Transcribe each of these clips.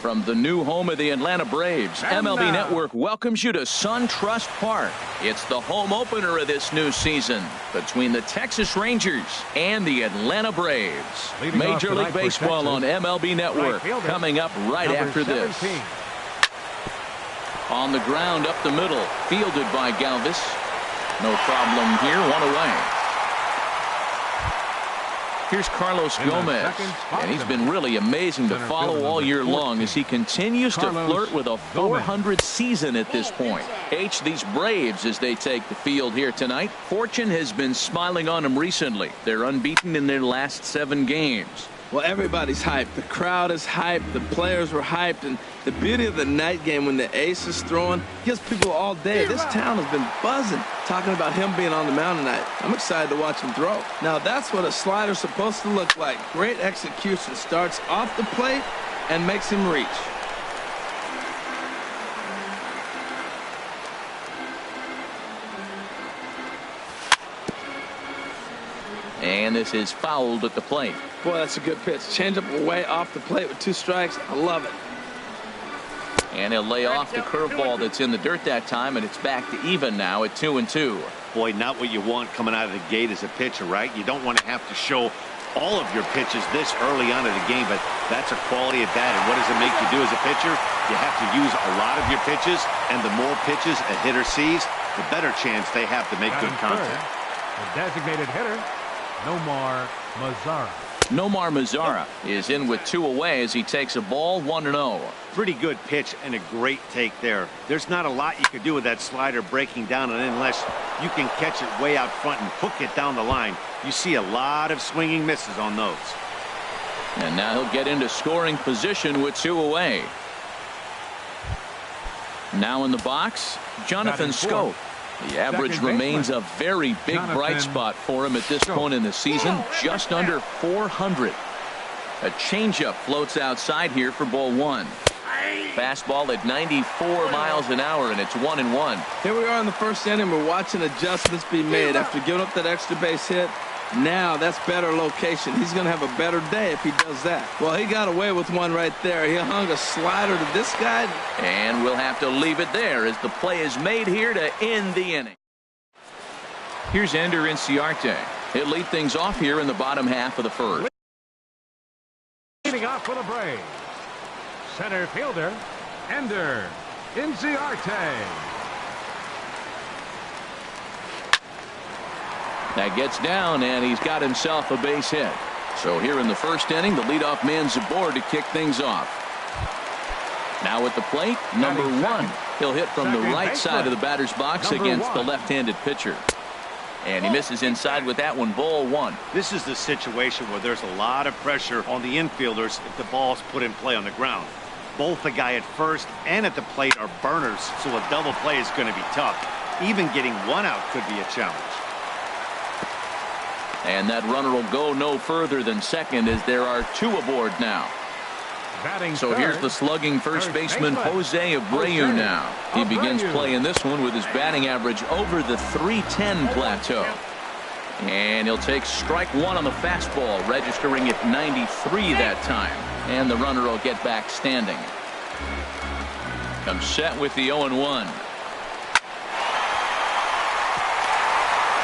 From the new home of the Atlanta Braves, MLB Network welcomes you to SunTrust Park. It's the home opener of this new season between the Texas Rangers and the Atlanta Braves. Major League Baseball on MLB Network coming up right after this. On the ground up the middle, fielded by Galvis. No problem here, one away. Here's Carlos Gomez, and he's been really amazing to follow all year long as he continues to flirt with a 400 season at this point. These Braves, as they take the field here tonight, fortune has been smiling on them recently. They're unbeaten in their last 7 games. Well, everybody's hyped. The crowd is hyped. The players were hyped. And the beauty of the night game when the ace is throwing gives people all day. This town has been buzzing talking about him being on the mound tonight. I'm excited to watch him throw. Now, that's what a slider's supposed to look like. Great execution. Starts off the plate and makes him reach. And this is fouled at the plate. Boy, that's a good pitch. Changeup away off the plate with 2 strikes. I love it. And he'll lay off the curveball that's in the dirt that time, and it's back to even now at 2-2. Boy, not what you want coming out of the gate as a pitcher, right? You don't want to have to show all of your pitches this early on in the game, but that's a quality at bat. And what does it make you do as a pitcher? You have to use a lot of your pitches, and the more pitches a hitter sees, the better chance they have to make good contact. The designated hitter, Nomar Mazara. Nomar Mazara is in with 2 away as he takes a ball 1-0. Pretty good pitch and a great take there. There's not a lot you can do with that slider breaking down, and unless you can catch it way out front and hook it down the line, you see a lot of swinging misses on those. And now he'll get into scoring position with 2 away. Now in the box, Jonathan Scope. The average remains a very big bright spot for him at this point in the season, just under 400. A changeup floats outside here for ball 1. Fastball at 94 miles an hour, and it's 1-1. Here we are in the first inning. We're watching adjustments be made after giving up that extra base hit. Now that's better location. He's going to have a better day if he does that. Well, he got away with one right there. He hung a slider to this guy. And we'll have to leave it there as the play is made here to end the inning. Here's Ender Inciarte. He'll lead things off here in the bottom half of the first. Leading off for the Braves, center fielder, Ender Inciarte. That gets down, and he's got himself a base hit. So here in the first inning, the leadoff man's aboard to kick things off. Now at the plate, number 1. He'll hit from the right side of the batter's box against the left-handed pitcher. And he misses inside with that one, ball 1. This is the situation where there's a lot of pressure on the infielders if the ball's put in play on the ground. Both the guy at first and at the plate are burners, so a double play is going to be tough. Even getting 1 out could be a challenge. And that runner will go no further than second as there are 2 aboard now. So here's the slugging first baseman Jose Abreu now. He begins play in this one with his batting average over the 310 plateau. And he'll take strike 1 on the fastball, registering at 93 that time. And the runner will get back standing. Comes set with the 0-1.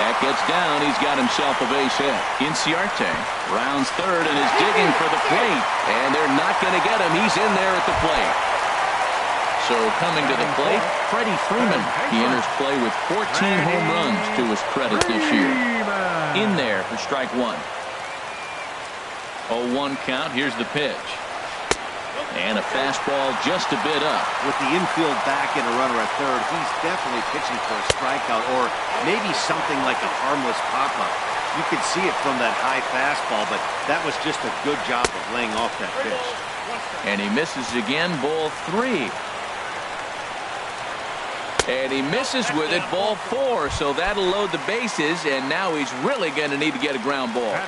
That gets down. He's got himself a base hit. Inciarte rounds third and is digging for the plate. And they're not going to get him. He's in there at the plate. So coming to the plate, Freddie Freeman. He enters play with 14 home runs to his credit this year. In there for strike 1. 0-1 count. Here's the pitch. And a fastball just a bit up. With the infield back and a runner at third, he's definitely pitching for a strikeout or maybe something like a harmless pop-up. You could see it from that high fastball, but that was just a good job of laying off that pitch. And he misses again, ball 3. And he misses with it, ball 4. So that'll load the bases, and now he's really going to need to get a ground ball.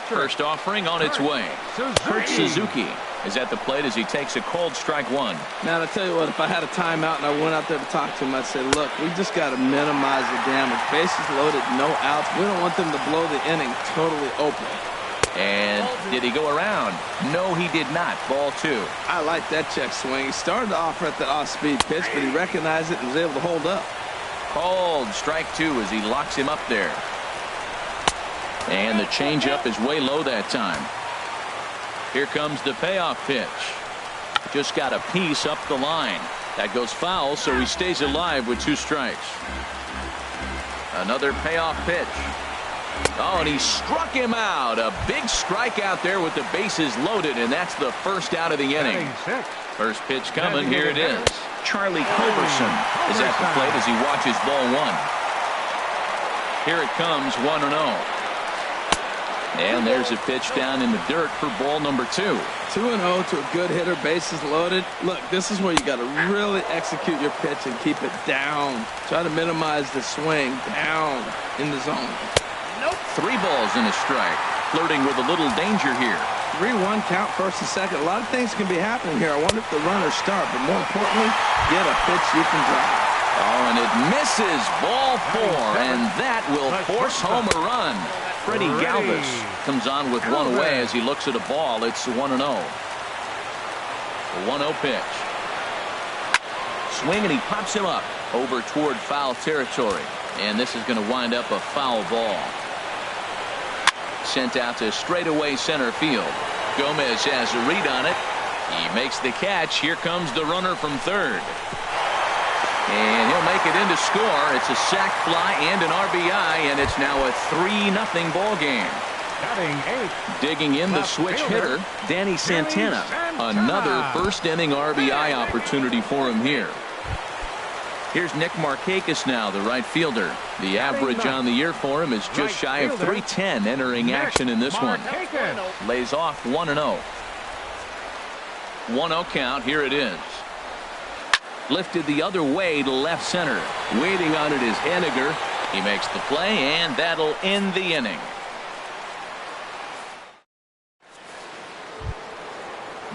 First offering on its way. Kurt Suzuki is at the plate as he takes a cold strike 1. Now, I tell you what, if I had a timeout and I went out there to talk to him, I'd say, look, we just got to minimize the damage. Bases loaded, no outs. We don't want them to blow the inning totally open. And did he go around? No, he did not. Ball 2. I like that check swing. He started off at the off-speed pitch, but he recognized it and was able to hold up. Called strike 2 as he locks him up there. And the changeup is way low that time. Here comes the payoff pitch. Just got a piece up the line. That goes foul, so he stays alive with 2 strikes. Another payoff pitch. Oh, and he struck him out. A big strikeout there with the bases loaded, and that's the first out of the inning. First pitch coming. Here it is. Charlie Culberson is at the plate as he watches ball 1. Here it comes, 1-0. And there's a pitch down in the dirt for ball number 2. 2-0 to a good hitter, bases loaded. Look, this is where you got to really execute your pitch and keep it down. Try to minimize the swing down in the zone. 3 balls and a strike. Flirting with a little danger here. 3-1 count, first and second. A lot of things can be happening here. I wonder if the runners start, but more importantly, get a pitch you can drive. Oh, and it misses. Ball 4, and that will force home a run. Freddie Galvis comes on with 1 away as he looks at a ball. It's 1-0. The 1-0 pitch. Swing, and he pops him up over toward foul territory. And this is going to wind up a foul ball. Sent out to straightaway center field. Gomez has a read on it. He makes the catch. Here comes the runner from third. And he'll make it into score. It's a sac fly and an RBI, and it's now a 3-0 ball game. Digging in the switch hitter, Danny Santana. Another first inning RBI opportunity for him here. Here's Nick Markakis now, the right fielder. The average on the year for him is just shy of 310 entering action in this one. Lays off 1-0. 1-0 count. Here it is. Lifted the other way to left center. Waiting on it is Henniger. He makes the play, and that'll end the inning.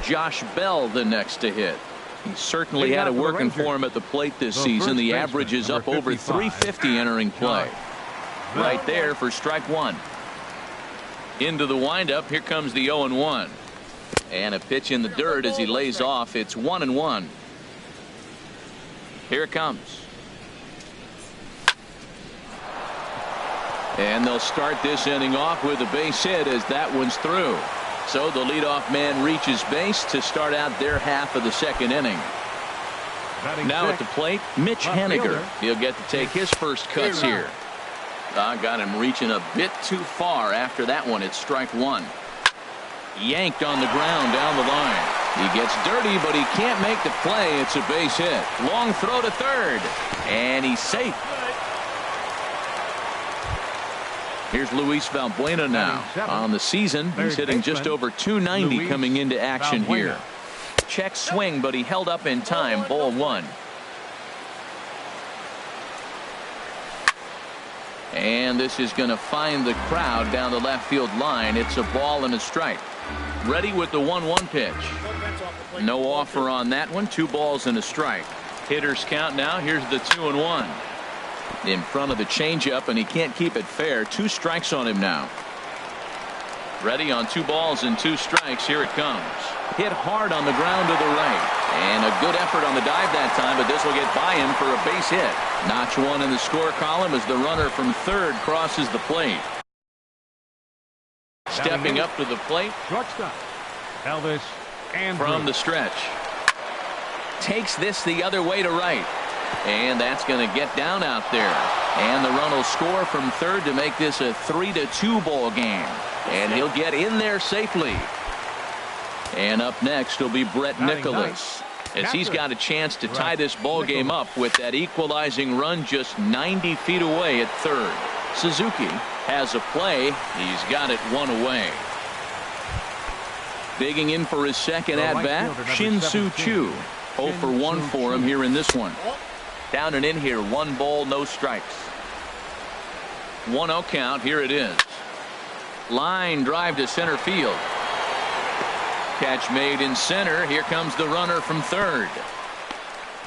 Josh Bell the next to hit. He certainly had it working for him at the plate this season. The average is up over 350 entering play. Right there for strike 1. Into the windup. Here comes the 0-1. And a pitch in the dirt as he lays off. It's 1-1. Here it comes. And they'll start this inning off with a base hit as that one's through. So the leadoff man reaches base to start out their half of the second inning. Now at the plate, Mitch Henniger. He'll get to take his first cuts here. Got him reaching a bit too far after that one. It's strike 1. Yanked on the ground down the line. He gets dirty, but he can't make the play. It's a base hit. Long throw to third. And he's safe. Here's Luis Valbuena now. On the season, he's hitting just over 290 coming into action here. Check swing, but he held up in time. Ball 1. And this is going to find the crowd down the left field line. It's a ball and a strike. Ready with the 1-1 pitch. No offer on that one. 2 balls and a strike. Hitters count now. Here's the 2-1. In front of the changeup, and he can't keep it fair. 2 strikes on him now. Ready on 2 balls and 2 strikes. Here it comes. Hit hard on the ground to the right. And a good effort on the dive that time, but this will get by him for a base hit. Notch 1 in the score column as the runner from third crosses the plate. Stepping up to the plate. Shortstop Elvis Andrus. From the stretch. Takes this the other way to right. And that's going to get down out there. And the run will score from third to make this a 3-2 ball game. And he'll get in there safely. And up next will be Brett Nicholas, as he's got a chance to tie this ball game up with that equalizing run just 90 feet away at third. Suzuki has a play. He's got it 1 away. Digging in for his second at-bat, Shin-Soo Choo. 0 for 1 for him here in this one. Down and in here, 1 ball, no strikes. 1-0 count. Here it is. Line drive to center field. Catch made in center. Here comes the runner from third.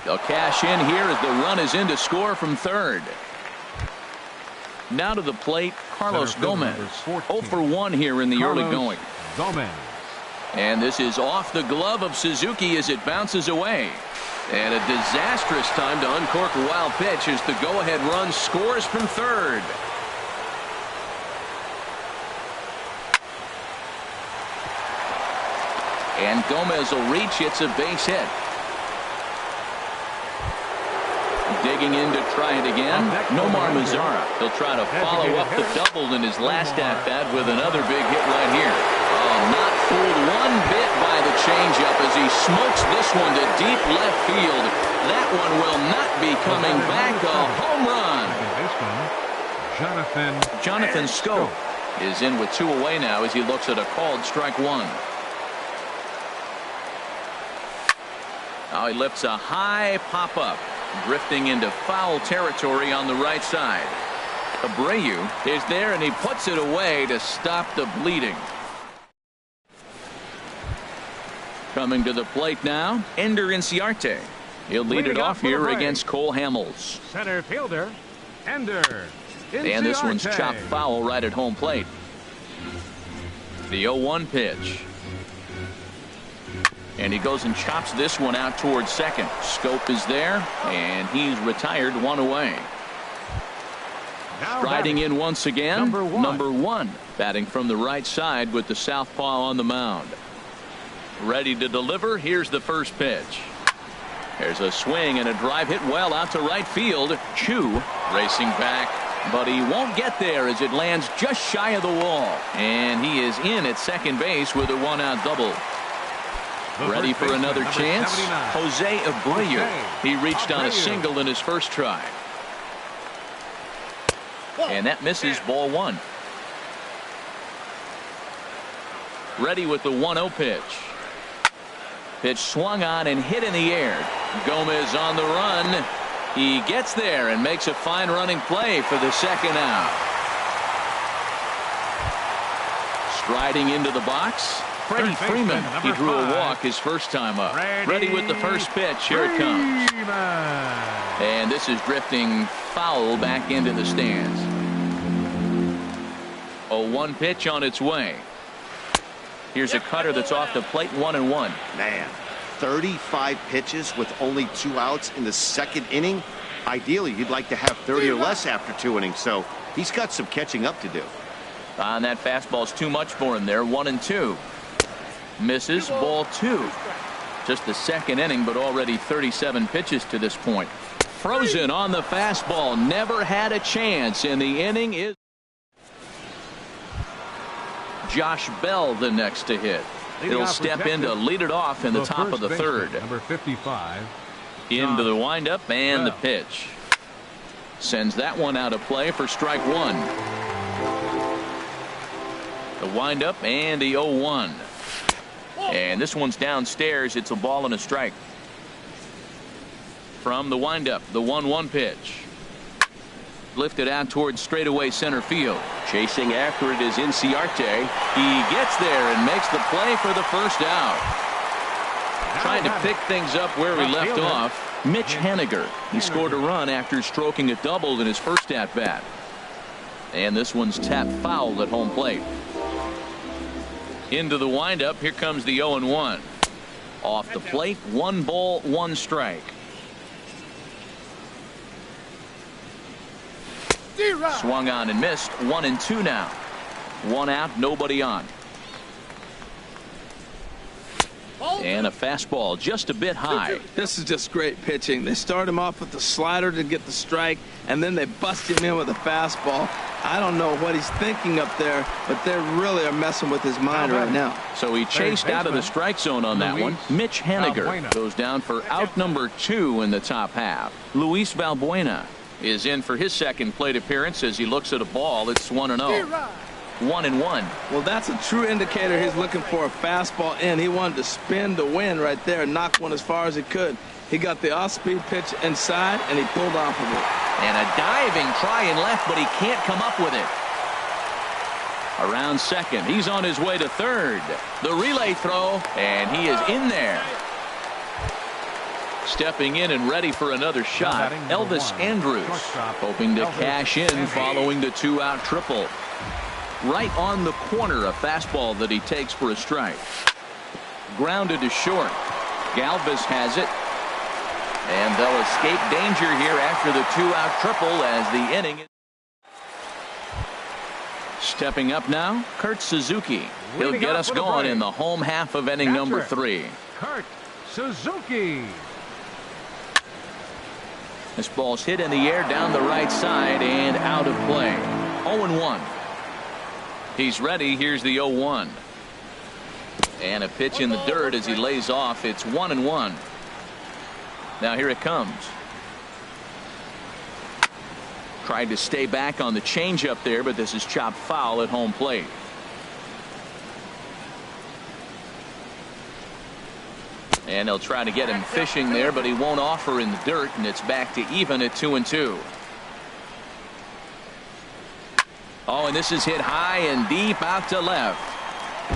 They'll cash in here as the run is in to score from third. Now to the plate, Carlos Gomez. 0 for 1 here in the early going. And this is off the glove of Suzuki as it bounces away. And a disastrous time to uncork a wild pitch as the go-ahead run scores from third. And Gomez will reach. It's a base hit. Digging in to try it again. Nomar Mazara. He'll try to follow up the double in his last at-bat with another big hit right here. Oh, not fooled one bit by the changeup as he smokes this one to deep left field. That one will not be coming back. A home run. Jonathan Scope is in with 2 away now as he looks at a called strike 1. Now he lifts a high pop-up, drifting into foul territory on the right side. Abreu is there, and he puts it away to stop the bleeding. Coming to the plate now, Ender Inciarte. He'll lead it off here against Cole Hamels. Center fielder, Ender Inciarte. And this one's chopped foul right at home plate. The 0-1 pitch. And he goes and chops this one out towards second. Scope is there, and he's retired 1 away. Striding in once again, number one, batting from the right side with the southpaw on the mound. Ready to deliver. Here's the first pitch. There's a swing and a drive hit well out to right field. Chu racing back, but he won't get there as it lands just shy of the wall. And he is in at second base with a 1-out double. Ready for another chance. Jose Abreu. He reached on a single in his first try. And that misses, ball 1. Ready with the 1-0 pitch. Pitch swung on and hit in the air. Gomez on the run. He gets there and makes a fine running play for the second out. Striding into the box, Freddie Freeman. He drew a walk his first time up. Ready with the first pitch. Here it comes. And this is drifting foul back into the stands. 0-1 pitch on its way. Here's a cutter that's off the plate, 1-1. Man, 35 pitches with only 2 outs in the second inning. Ideally, you'd like to have 30 or less after 2 innings, so he's got some catching up to do. And that fastball's too much for him there. 1-2. Misses, ball 2. Just the second inning, but already 37 pitches to this point. Frozen on the fastball. Never had a chance, and the inning is Josh Bell the next to hit. He'll step in to lead it off in the top of the third. Number 55. Into the windup and the pitch. Sends that one out of play for strike 1. The windup and the 0-1. And this one's downstairs. It's a ball and a strike. From the windup, the 1-1 pitch. Lifted out towards straightaway center field. Chasing after it is Inciarte. He gets there and makes the play for the first out. Trying to pick things up where he left off, Mitch Haniger. He scored a run after stroking a double in his first at-bat. And this one's tapped foul at home plate. Into the windup. Here comes the 0-1. Off the plate, 1 ball, 1 strike. Swung on and missed. 1-2 now. 1 out, nobody on. And a fastball just a bit high. This is just great pitching. They start him off with the slider to get the strike, and then they bust him in with a fastball. I don't know what he's thinking up there, but they really are messing with his mind right now. So he chased out of the strike zone on that one. Mitch Haniger goes down for out number 2 in the top half. Luis Valbuena is in for his second plate appearance as he looks at a ball. It's 1-0. 1-1. Well, that's a true indicator. He's looking for a fastball in. He wanted to spin to win right there, knock one as far as he could. He got the off-speed pitch inside, and he pulled off of it. And a diving try in left, but he can't come up with it. Around second. He's on his way to third. The relay throw, and he is in there. Stepping in and ready for another shot, Elvis Andrus, hoping to cash in following the two-out triple. Right on the corner, a fastball that he takes for a strike. Grounded to short. Galvis has it. And they'll escape danger here after the two-out triple as the inning. Stepping up now, Kurt Suzuki. He'll get us going in the home half of inning number 3. Kurt Suzuki. This ball's hit in the air down the right side and out of play. 0-1. He's ready. Here's the 0-1. And a pitch in the dirt as he lays off. It's 1-1. Now here it comes. Tried to stay back on the changeup there, but this is chopped foul at home plate. And they'll try to get him fishing there, but he won't offer in the dirt, and it's back to even at 2-2. Oh, and this is hit high and deep out to left.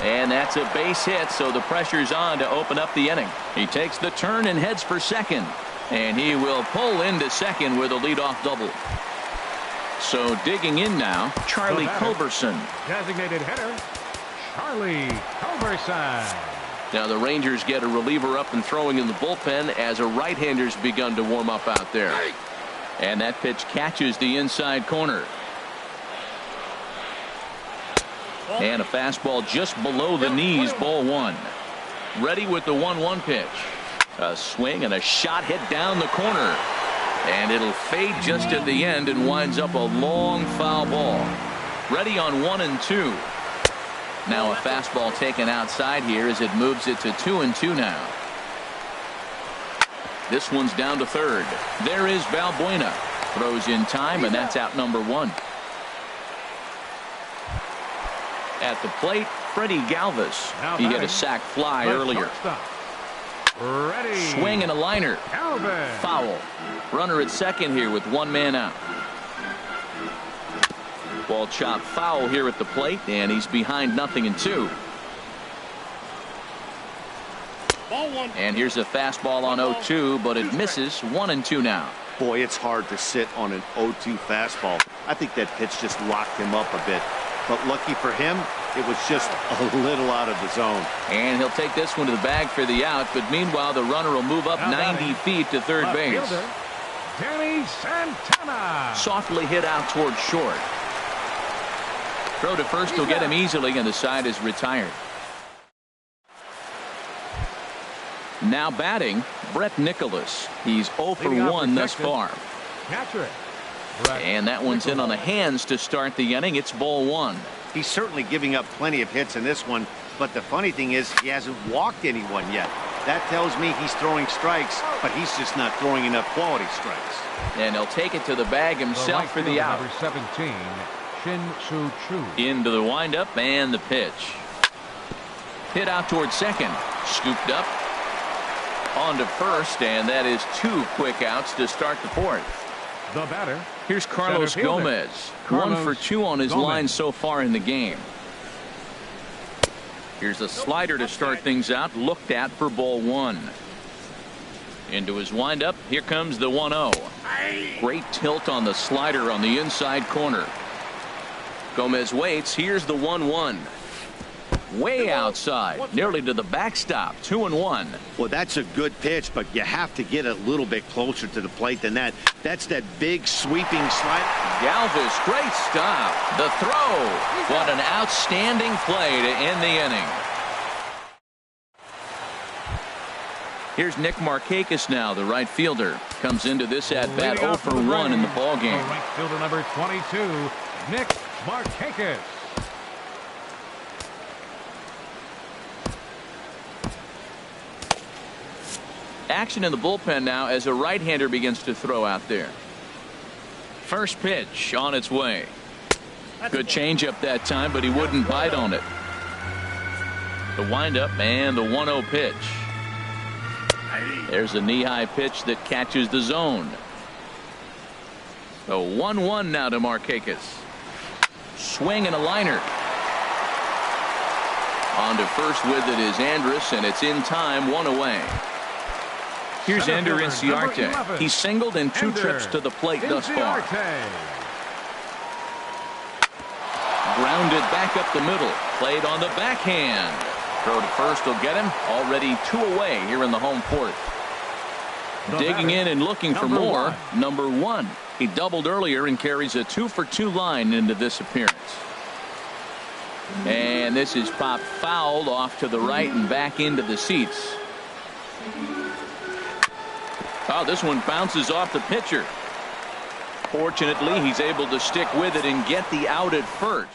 And that's a base hit, so the pressure's on to open up the inning. He takes the turn and heads for second. And he will pull into second with a leadoff double. So digging in now, Charlie Culberson. Designated hitter, Charlie Culberson. Now the Rangers get a reliever up and throwing in the bullpen as a right-hander's begun to warm up out there. And that pitch catches the inside corner. And a fastball just below the knees, ball 1. Ready with the 1-1 pitch. A swing and a shot hit down the corner. And it'll fade just at the end and winds up a long foul ball. Ready on 1-2. Now a fastball taken outside here as it moves it to 2-2 now. This one's down to third. There is Valbuena. Throws in time, and that's out number 1. At the plate, Freddie Galvis. He hit a sac fly earlier. Ready. Swing and a liner. Galvis. Foul. Runner at second here with 1 man out. Ball chopped foul here at the plate, and he's behind 0-2. And here's a fastball on 0-2, but it misses. 1-2 now. Boy, it's hard to sit on an 0-2 fastball. I think that pitch just locked him up a bit. But lucky for him, it was just a little out of the zone. And he'll take this one to the bag for the out. But meanwhile, the runner will move up 90 feet to third base. Danny Santana. Softly hit out towards short. Throw to first will get him easily, and the side is retired. Now batting, Brett Nicholas. He's 0 for 1 thus far. And that one's in on the hands to start the inning. It's ball 1. He's certainly giving up plenty of hits in this one, but the funny thing is he hasn't walked anyone yet. That tells me he's throwing strikes, but he's just not throwing enough quality strikes. And he'll take it to the bag himself for the out. Number 17, Shin Soo Choo. Into the windup and the pitch. Hit out towards second. Scooped up. On to first, and that is 2 quick outs to start the 4th. The batter. Here's Carlos Gomez. 1 for 2 on his line so far in the game. Here's a slider to start things out. Looked at for ball 1. Into his windup. Here comes the 1-0. Great tilt on the slider on the inside corner. Gomez waits. Here's the 1-1. Way outside, nearly to the backstop. 2-1. Well, that's a good pitch, but you have to get a little bit closer to the plate than that. That's that big sweeping slide. Galvis, great stop. The throw. What an outstanding play to end the inning. Here's Nick Markakis now, the right fielder. Comes into this at bat 0 for 1 in the ball game. Right fielder number 22, Nick Markakis. Action in the bullpen now as a right-hander begins to throw out there. First pitch on its way. Good changeup that time, but he wouldn't bite on it. The windup and the 1-0 pitch. There's a knee-high pitch that catches the zone. So 1-1 now to Markakis. Swing and a liner. On to first with it is Andrus, and it's in time, 1 away. Here's Ender Inciarte. 11. He's singled in 2 trips to the plate thus far. Grounded back up the middle. Played on the backhand. Throw to first will get him. Already 2 away here in the home fourth. Digging in and looking for more. Number 1. He doubled earlier and carries a 2-for-2 line into this appearance. And this is popped fouled off to the right and back into the seats. Oh, this one bounces off the pitcher. Fortunately, he's able to stick with it and get the out at first.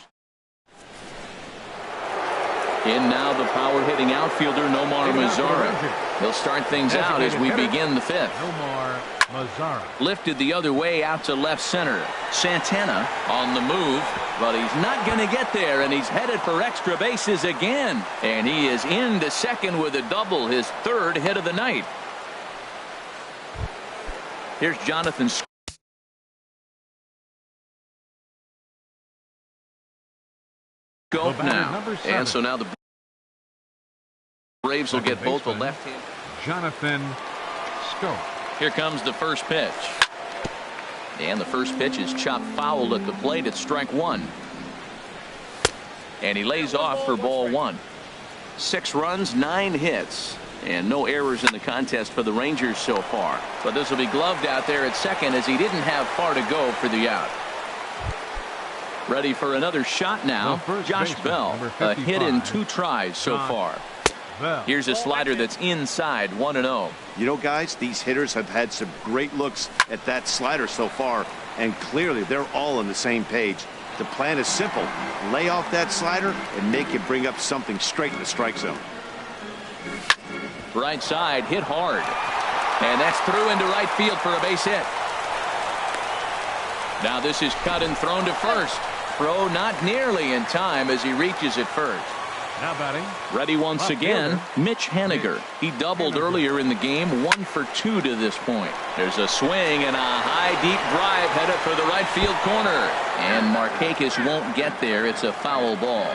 In now the power hitting outfielder Nomar Mazara. He'll start things out as we begin the 5th. Nomar Mazara. Lifted the other way out to left center. Santana on the move, but he's not going to get there, and he's headed for extra bases again. And he is into second with a double, his 3rd hit of the night. Here's Jonathan Scope now. And so now the Braves will get both the left hand. Jonathan Scope. Here comes the first pitch. And the first pitch is chopped foul at the plate at strike 1. And he lays off for ball 1. 6 runs, 9 hits. And no errors in the contest for the Rangers so far. But this will be gloved out there at second as he didn't have far to go for the out. Ready for another shot now. Josh Bell, a hit in 2 tries so far. Here's a slider that's inside, 1-0. You know, guys, these hitters have had some great looks at that slider so far, and clearly they're all on the same page. The plan is simple. Lay off that slider and make it bring up something straight in the strike zone. Right side, hit hard. And that's through into right field for a base hit. Now this is cut and thrown to first. Throw not nearly in time as he reaches it first. Now batting. Ready once again, Mitch Haniger. He doubled earlier in the game, 1 for 2 to this point. There's a swing and a high deep drive headed for the right field corner. And Markakis won't get there. It's a foul ball.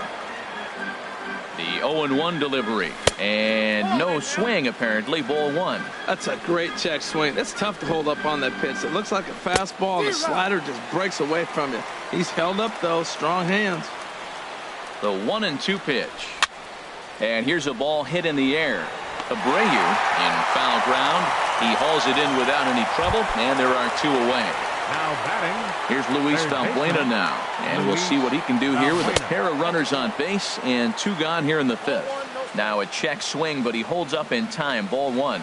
The 0-1 delivery. And no swing apparently, ball 1. That's a great check swing. That's tough to hold up on that pitch. It looks like a fastball and the slider just breaks away from you. He's held up though, strong hands. The 1-2 pitch. And here's a ball hit in the air. Abreu in foul ground. He hauls it in without any trouble, and there are 2 away. Now batting. Here's Luis Valbuena now, and we'll see what he can do here with a pair of runners on base and 2 gone here in the 5th. Now a check swing, but he holds up in time. Ball 1.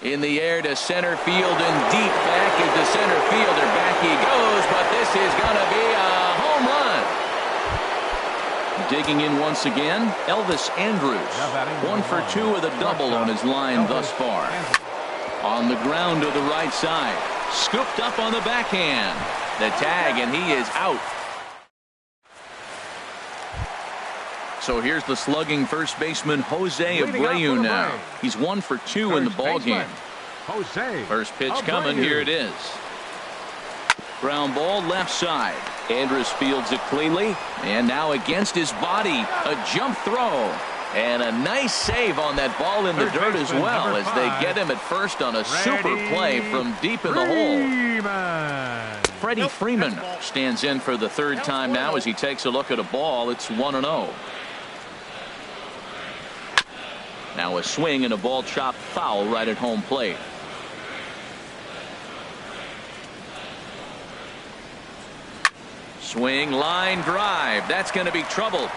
In the air to center field and deep back is the center fielder. Back he goes, but this is going to be a home run. Digging in once again, Elvis Andrus. 1 for 2 with a double on his line thus far. On the ground to the right side. Scooped up on the backhand. The tag, and he is out. So here's the slugging first baseman Jose Abreu now. He's 1 for 2 in the ball game. First pitch coming. Here it is. Ground ball left side. Andrus fields it cleanly, and now against his body, a jump throw. And a nice save on that ball in the dirt as well as they get him at first on a super play from deep in the hole. Freddie Freeman stands in for the 3rd time now as he takes a look at a ball. It's 1-0. Now a swing and a ball chopped foul right at home plate. Swing, line drive. That's going to be trouble.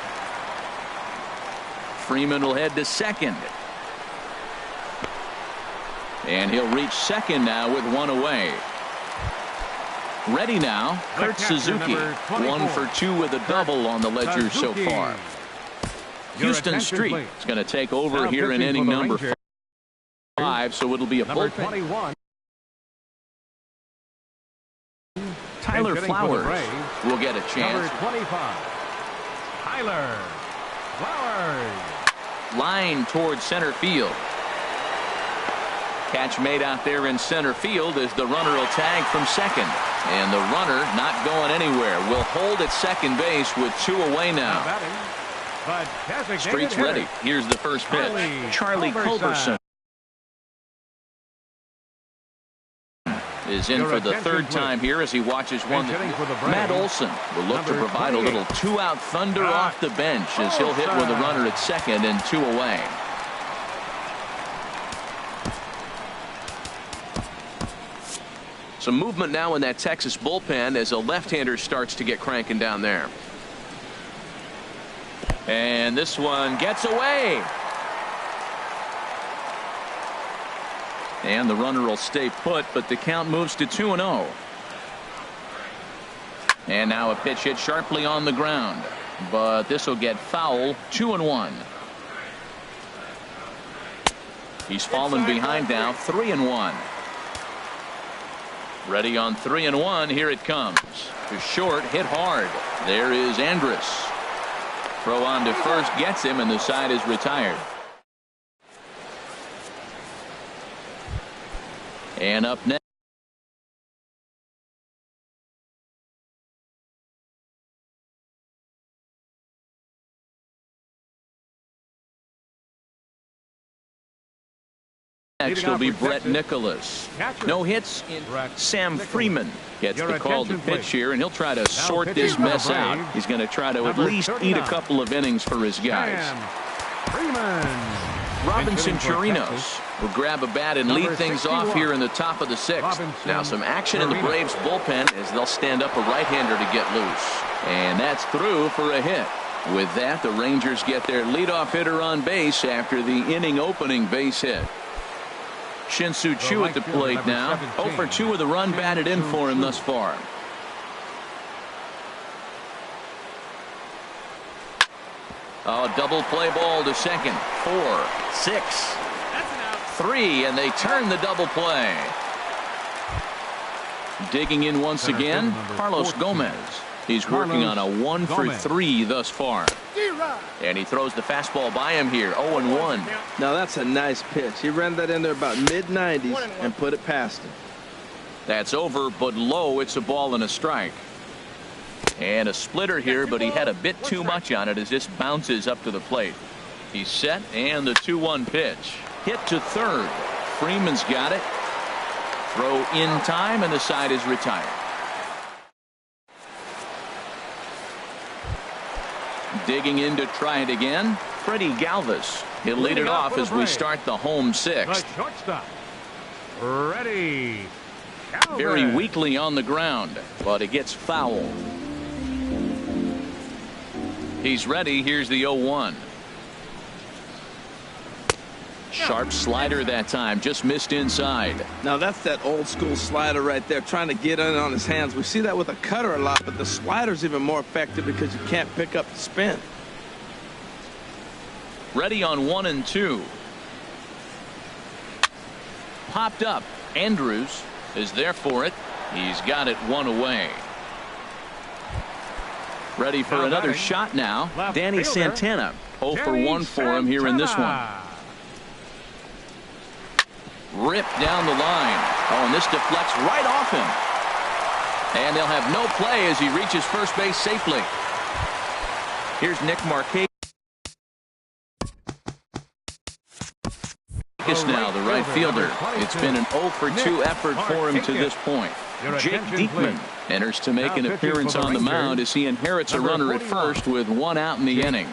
Freeman will head to second. And he'll reach second now with 1 away. Ready now, Kurt Suzuki. 1 for 2 with a double on the ledger so far. Houston Street is going to take over here in inning number 5, so it'll be a bullpen. Tyler Flowers will get a chance. Number 25, Tyler Flowers. Line towards center field. Catch made out there in center field as the runner will tag from second. And the runner not going anywhere. Will hold at second base with 2 away now. Street's ready. Here's the first pitch. Charlie Culberson. is in for the third time here as he watches one. Matt Olson will look to provide a little two-out thunder off the bench as he'll hit with a runner at second and 2 away. Some movement now in that Texas bullpen as a left-hander starts to get cranking down there. And this one gets away. And the runner will stay put, but the count moves to 2-0. And now a pitch hit sharply on the ground, but this will get foul. 2-1. He's fallen behind now. 3-1. Ready on 3-1. Here it comes. To short, hit hard. There is Andrus. Throw on to first gets him, and the side is retired. And up next, will be Brett Nicholas. No hits in Sam Freeman gets the call to pitch here, and he'll try to sort this mess out. He's going to try to at least eat a couple of innings for his guys. Robinson Chirinos will grab a bat and lead things off here in the top of the 6th. Now some action in the Braves bullpen as they'll stand up a right-hander to get loose. And that's through for a hit. With that, the Rangers get their leadoff hitter on base after the inning opening base hit. Shin-Soo Choo at the plate now. 0 for 2 with a run batted in for him thus far. Oh, double play ball to second. 4, 6, 3, and they turn the double play. Digging in once again, Carlos Gomez. He's working on a 1 for 3 thus far. And he throws the fastball by him here. 0-1. Now that's a nice pitch. He ran that in there about mid-90s and put it past him. That's over, but low. It's a ball and a strike. And a splitter here, but he had a bit too much on it as this bounces up to the plate. He's set, and the 2-1 pitch. Hit to third. Freeman's got it. Throw in time, and the side is retired. Digging in to try it again, Freddie Galvis. He'll lead it off as we start the home 6th. Shortstop, ready. Very weakly on the ground, but it gets foul. He's ready. Here's the 0-1. Sharp slider that time, just missed inside. Now that's that old school slider right there, trying to get in on his hands. We see that with a cutter a lot, but the slider's even more effective because you can't pick up the spin. Ready on 1 and 2. Popped up. Andrews is there for it. He's got it 1 away. Ready for another shot now. Danny Santana. 0 for 1 for him here in this one. Ripped down the line. Oh, and this deflects right off him. And they'll have no play as he reaches first base safely. Here's Nick Marquez now, the right fielder. It's been an 0 for 2 effort for him to this point. Jake Diekman enters to make an appearance on the mound as he inherits a runner at first with 1 out in the inning.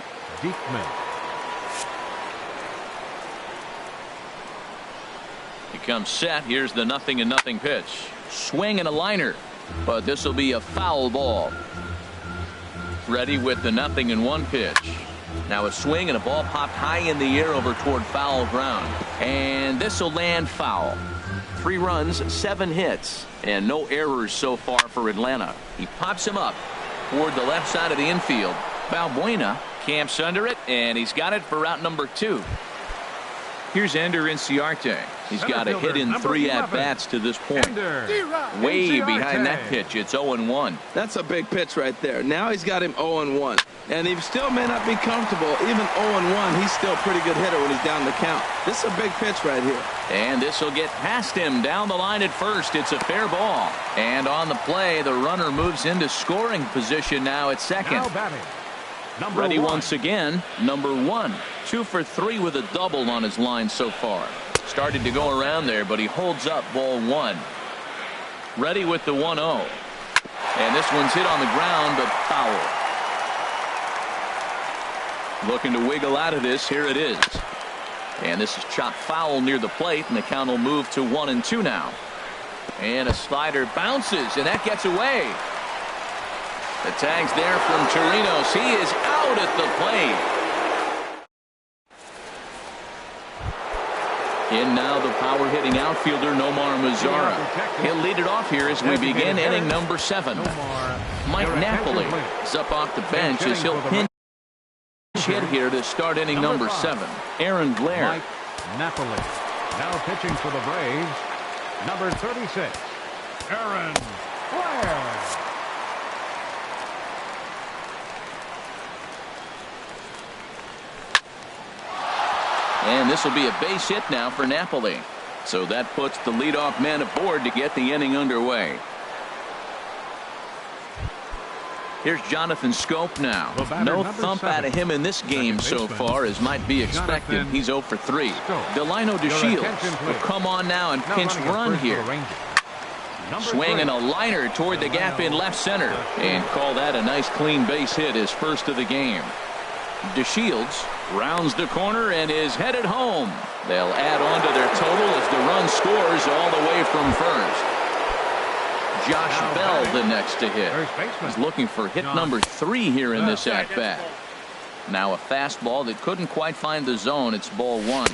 He comes set. Here's the 0-0 pitch. Swing and a liner, but this will be a foul ball. Ready with the 0-1 pitch. Now a swing and a ball popped high in the air over toward foul ground. And this will land foul. 3 runs, 7 hits, and no errors so far for Atlanta. He pops him up toward the left side of the infield. Balbuena camps under it, and he's got it for out number 2. Here's Ender Inciarte. He's got a hit in 3 at-bats to this point. Way behind that pitch. It's 0-1. That's a big pitch right there. Now he's got him 0-1. And he still may not be comfortable. Even 0-1, he's still a pretty good hitter when he's down the count. This is a big pitch right here. And this will get past him down the line at first. It's a fair ball. And on the play, the runner moves into scoring position now at second. Ready once again, number 1. 2 for 3 with a double on his line so far. Started to go around there, but he holds up ball 1. Ready with the 1-0. And this one's hit on the ground, but foul. Looking to wiggle out of this. Here it is. And this is chopped foul near the plate, and the count will move to 1-2 now. And a slider bounces, and that gets away. The tag's there from Chirinos. He is out at the plate. In now the power-hitting outfielder Nomar Mazara. He'll lead it off here as we begin inning number 7. Mike Napoli is up off the bench as he'll pinch hit here to start inning number 7. Aaron Blair. Mike Napoli now pitching for the Braves. Number 36, Aaron Blair. And this will be a base hit now for Napoli. So that puts the leadoff man aboard to get the inning underway. Here's Jonathan Scope now. No thump out of him in this game so far as might be expected. He's 0 for 3. Delino DeShields will come on now and pinch run here. Swinging a liner toward the gap in left center. And call that a nice clean base hit, his first of the game. DeShields rounds the corner and is headed home. They'll add on to their total as the run scores all the way from first. Josh Bell the next to hit. He's looking for hit number 3 here in this at-bat. Now a fastball that couldn't quite find the zone. It's ball 1.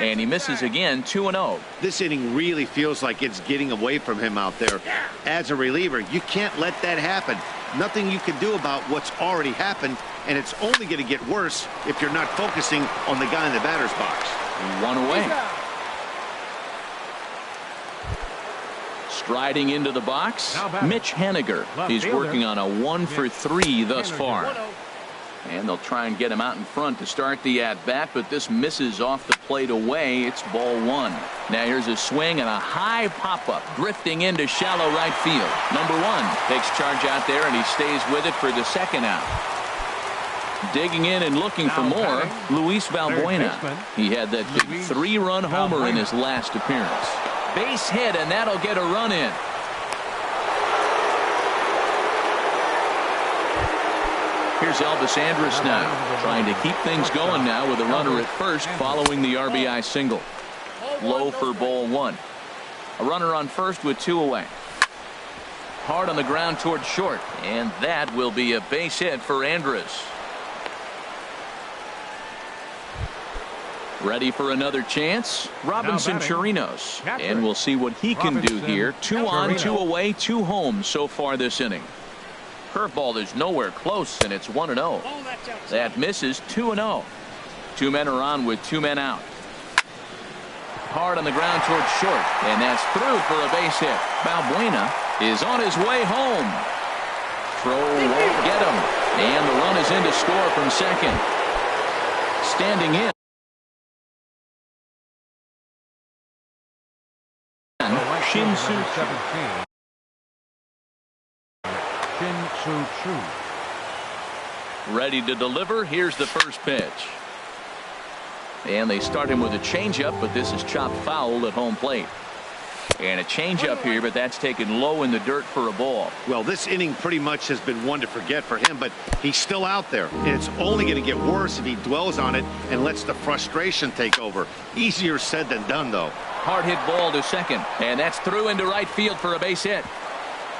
And he misses again, 2-0. This inning really feels like it's getting away from him out there. As a reliever, you can't let that happen. Nothing you can do about what's already happened, and it's only going to get worse if you're not focusing on the guy in the batter's box. 1 away. Striding into the box, Mitch Haniger. He's working on a 1 for 3 thus far. And they'll try and get him out in front to start the at-bat, but this misses off the plate away. It's ball 1. Now here's a swing and a high pop-up drifting into shallow right field. Number 1 takes charge out there, and he stays with it for the second out. Digging in and looking for more, Luis Valbuena. He had that big 3-run homer in his last appearance. Base hit, and that'll get a run in. Here's Elvis Andrus now, trying to keep things going now with a runner at first following the RBI single. Low for ball 1. A runner on first with 2 away. Hard on the ground toward short, and that will be a base hit for Andrus. Ready for another chance? Robinson Chirinos. And we'll see what he can do here. 2 on, 2 away, 2 home so far this inning. Curveball is nowhere close, and it's 1-0. That misses, 2-0. 2 men are on with 2 men out. Hard on the ground towards short, and that's through for a base hit. Valbuena is on his way home. Throw won't get him, and the run is in to score from second. Standing in. Shin-Soo Choo. Ready to deliver. Here's the first pitch. And they start him with a changeup, but this is chopped foul at home plate. And a changeup here, but that's taken low in the dirt for a ball. Well, this inning pretty much has been one to forget for him, but he's still out there. And it's only going to get worse if he dwells on it and lets the frustration take over. Easier said than done, though. Hard hit ball to second, and that's through into right field for a base hit.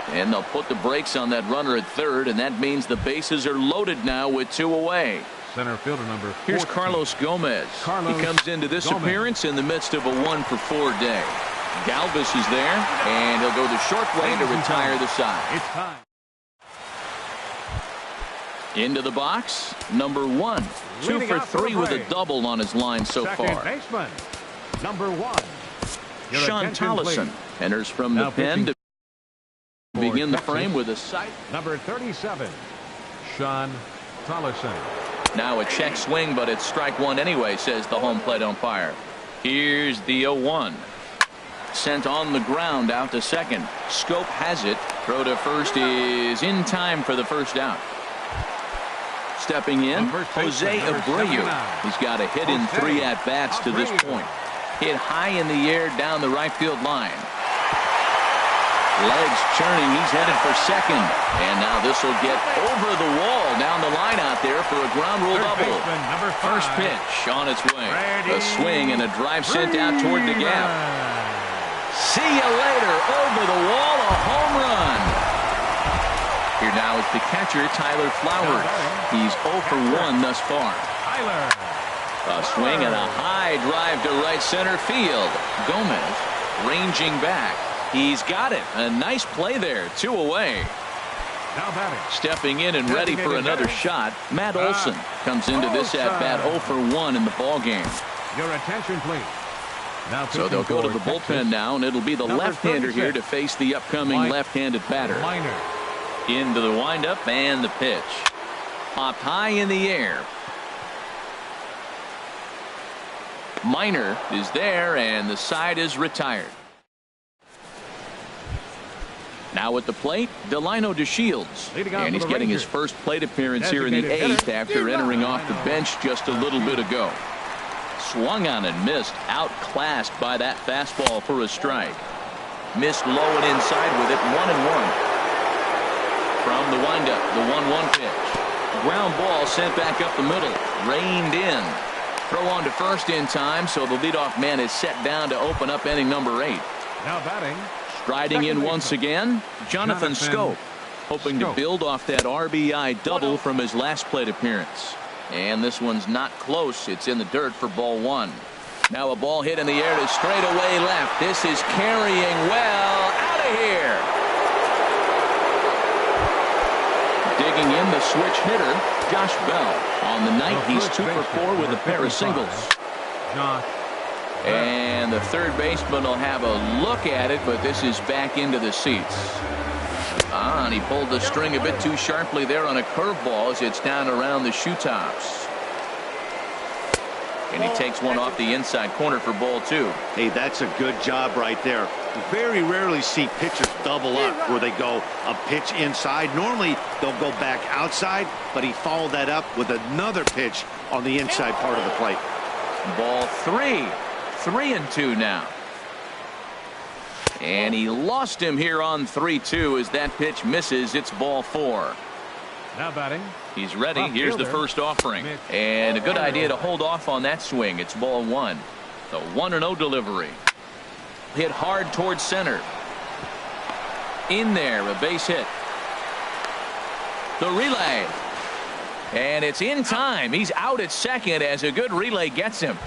And they'll put the brakes on that runner at third, and that means the bases are loaded now with 2 away. Center fielder number 14. Here's Carlos Gomez. He comes into this appearance in the midst of a 1-for-4 day. Galvis is there, and he'll go the short way to retire the side. It's time. Into the box, number 1. 2 for 3 with a double on his line so far. Baseman, number 1. Sean Tollison enters from the pen to begin the frame with a sight. Number 37, Sean Tollison. Now a check swing, but it's strike 1 anyway, says the home plate umpire. Here's the 0-1. Sent on the ground out to second. Scope has it. Throw to first is in time for the first out. Stepping in, Jose Abreu. He's got a hit in 3 at-bats to this point. Hit high in the air down the right field line. Legs churning. He's headed for second. And now this will get over the wall down the line out there for a ground rule double. First pitch on its way. A swing and a drive sent out toward the gap. See you later. Over the wall, a home run. Here now is the catcher, Tyler Flowers. He's 0 for 1 thus far. A swing and a high drive to right center field. Gomez ranging back. He's got it. A nice play there. 2 away. Stepping in and ready for another shot, Matt Olson comes into this at-bat 0 for 1 in the ball game. Your attention, please. So they'll go to the bullpen now, and it'll be the left-hander here to face the upcoming left-handed batter. Into the windup and the pitch. Popped high in the air. Minor is there, and the side is retired. Now at the plate, Delino DeShields. And he's getting his first plate appearance here in the 8th after entering off the bench just a little bit ago. Swung on and missed, outclassed by that fastball for a strike. Missed low and inside with it, 1-1. From the windup, the 1-1 pitch. Ground ball sent back up the middle, reined in. Throw on to first in time, so the leadoff man is set down to open up inning number 8. Now batting. Striding in once again, Jonathan Schoop, hoping to build off that RBI double from his last plate appearance. And this one's not close. It's in the dirt for ball 1. Now a ball hit in the air to straightaway left. This is carrying well. Out of here. Digging in the switch hitter, Josh Bell. On the night, he's 2 for 4 with a pair of singles. And the third baseman will have a look at it, but this is back into the seats. And he pulled the string a bit too sharply there on a curveball as it's down around the shoe tops. And he takes one off the inside corner for ball 2. Hey, that's a good job right there. Very rarely see pitchers double up where they go a pitch inside. Normally they'll go back outside, but he followed that up with another pitch on the inside part of the plate. Ball 3. 3-2 now. And he lost him here on 3-2 as that pitch misses. It's ball 4. Now batting. He's ready. Here's the first offering. And a good idea to hold off on that swing. It's ball 1. The 1-0 delivery. Hit hard towards center. In there, a base hit. The relay. And it's in time. He's out at second as a good relay gets him.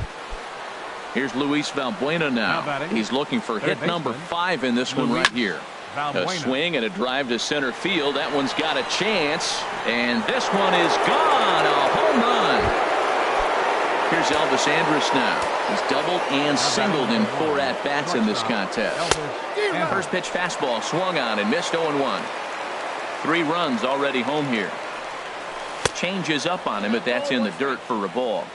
Here's Luis Valbuena now. He's looking for hit number 5 in this one right here. A swing and a drive to center field. That one's got a chance. And this one is gone. A home run. Here's Elvis Andrus now. He's doubled and singled in 4 at-bats in this contest. First pitch fastball swung on and missed 0-1. 3 runs already home here. Changes up on him, but that's in the dirt for a ball.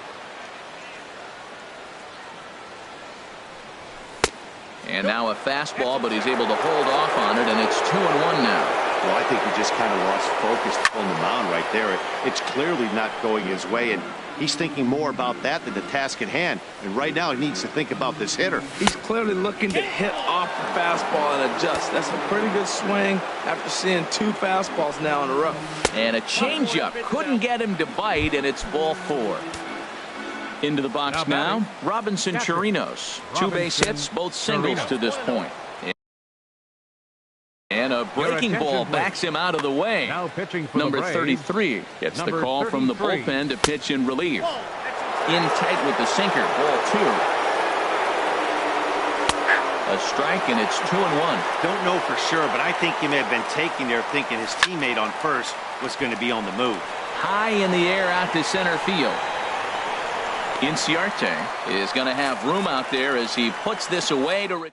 And now a fastball, but he's able to hold off on it, and it's 2-1 now. Well, I think he just kind of lost focus on the mound right there. It's clearly not going his way, and he's thinking more about that than the task at hand. And right now he needs to think about this hitter. He's clearly looking to hit off the fastball and adjust. That's a pretty good swing after seeing 2 fastballs now in a row. And a changeup couldn't get him to bite, and it's ball 4. Into the box now, Robinson Chirinos. 2 base hits, both singles to this point. And a breaking ball backs him out of the way. Number 33 gets the call from the bullpen to pitch in relief. In tight with the sinker, ball 2. A strike, and it's 2-1. Don't know for sure, but I think he may have been taking there thinking his teammate on first was going to be on the move. High in the air out to center field. Inciarte is going to have room out there as he puts this away to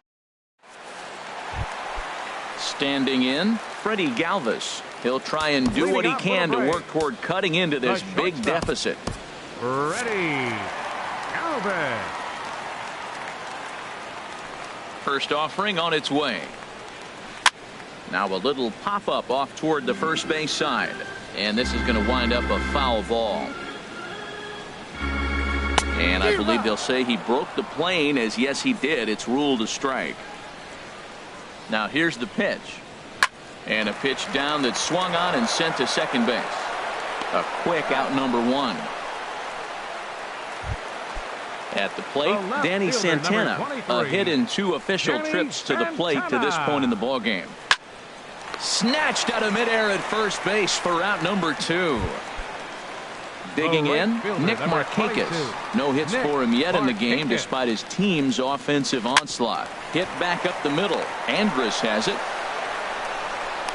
standing in Freddie Galvis. He'll try and do what he can to work toward cutting into this big deficit. Freddie Galvis. First offering on its way. Now a little pop-up off toward the first base side, and this is going to wind up a foul ball. And I believe they'll say he broke the plane, as yes he did. It's ruled a strike. Now here's the pitch. And a pitch down that's swung on and sent to second base. A quick out number one. At the plate, Danny Santana. A hit in 2 official trips to the plate to this point in the ballgame. Snatched out of midair at first base for out number 2. Digging in, Nick Markakis. No hits for him yet in the game despite his team's offensive onslaught. Hit back up the middle. Andrus has it.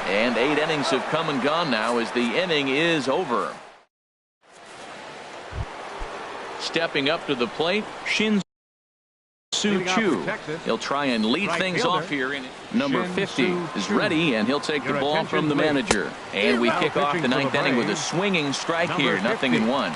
And 8 innings have come and gone now as the inning is over. Stepping up to the plate, Shin-Soo Choo. He'll try and lead things off here. Number 50 is ready, and he'll take the ball from the manager. And we kick off the 9th inning with a swinging strike here, 0-1.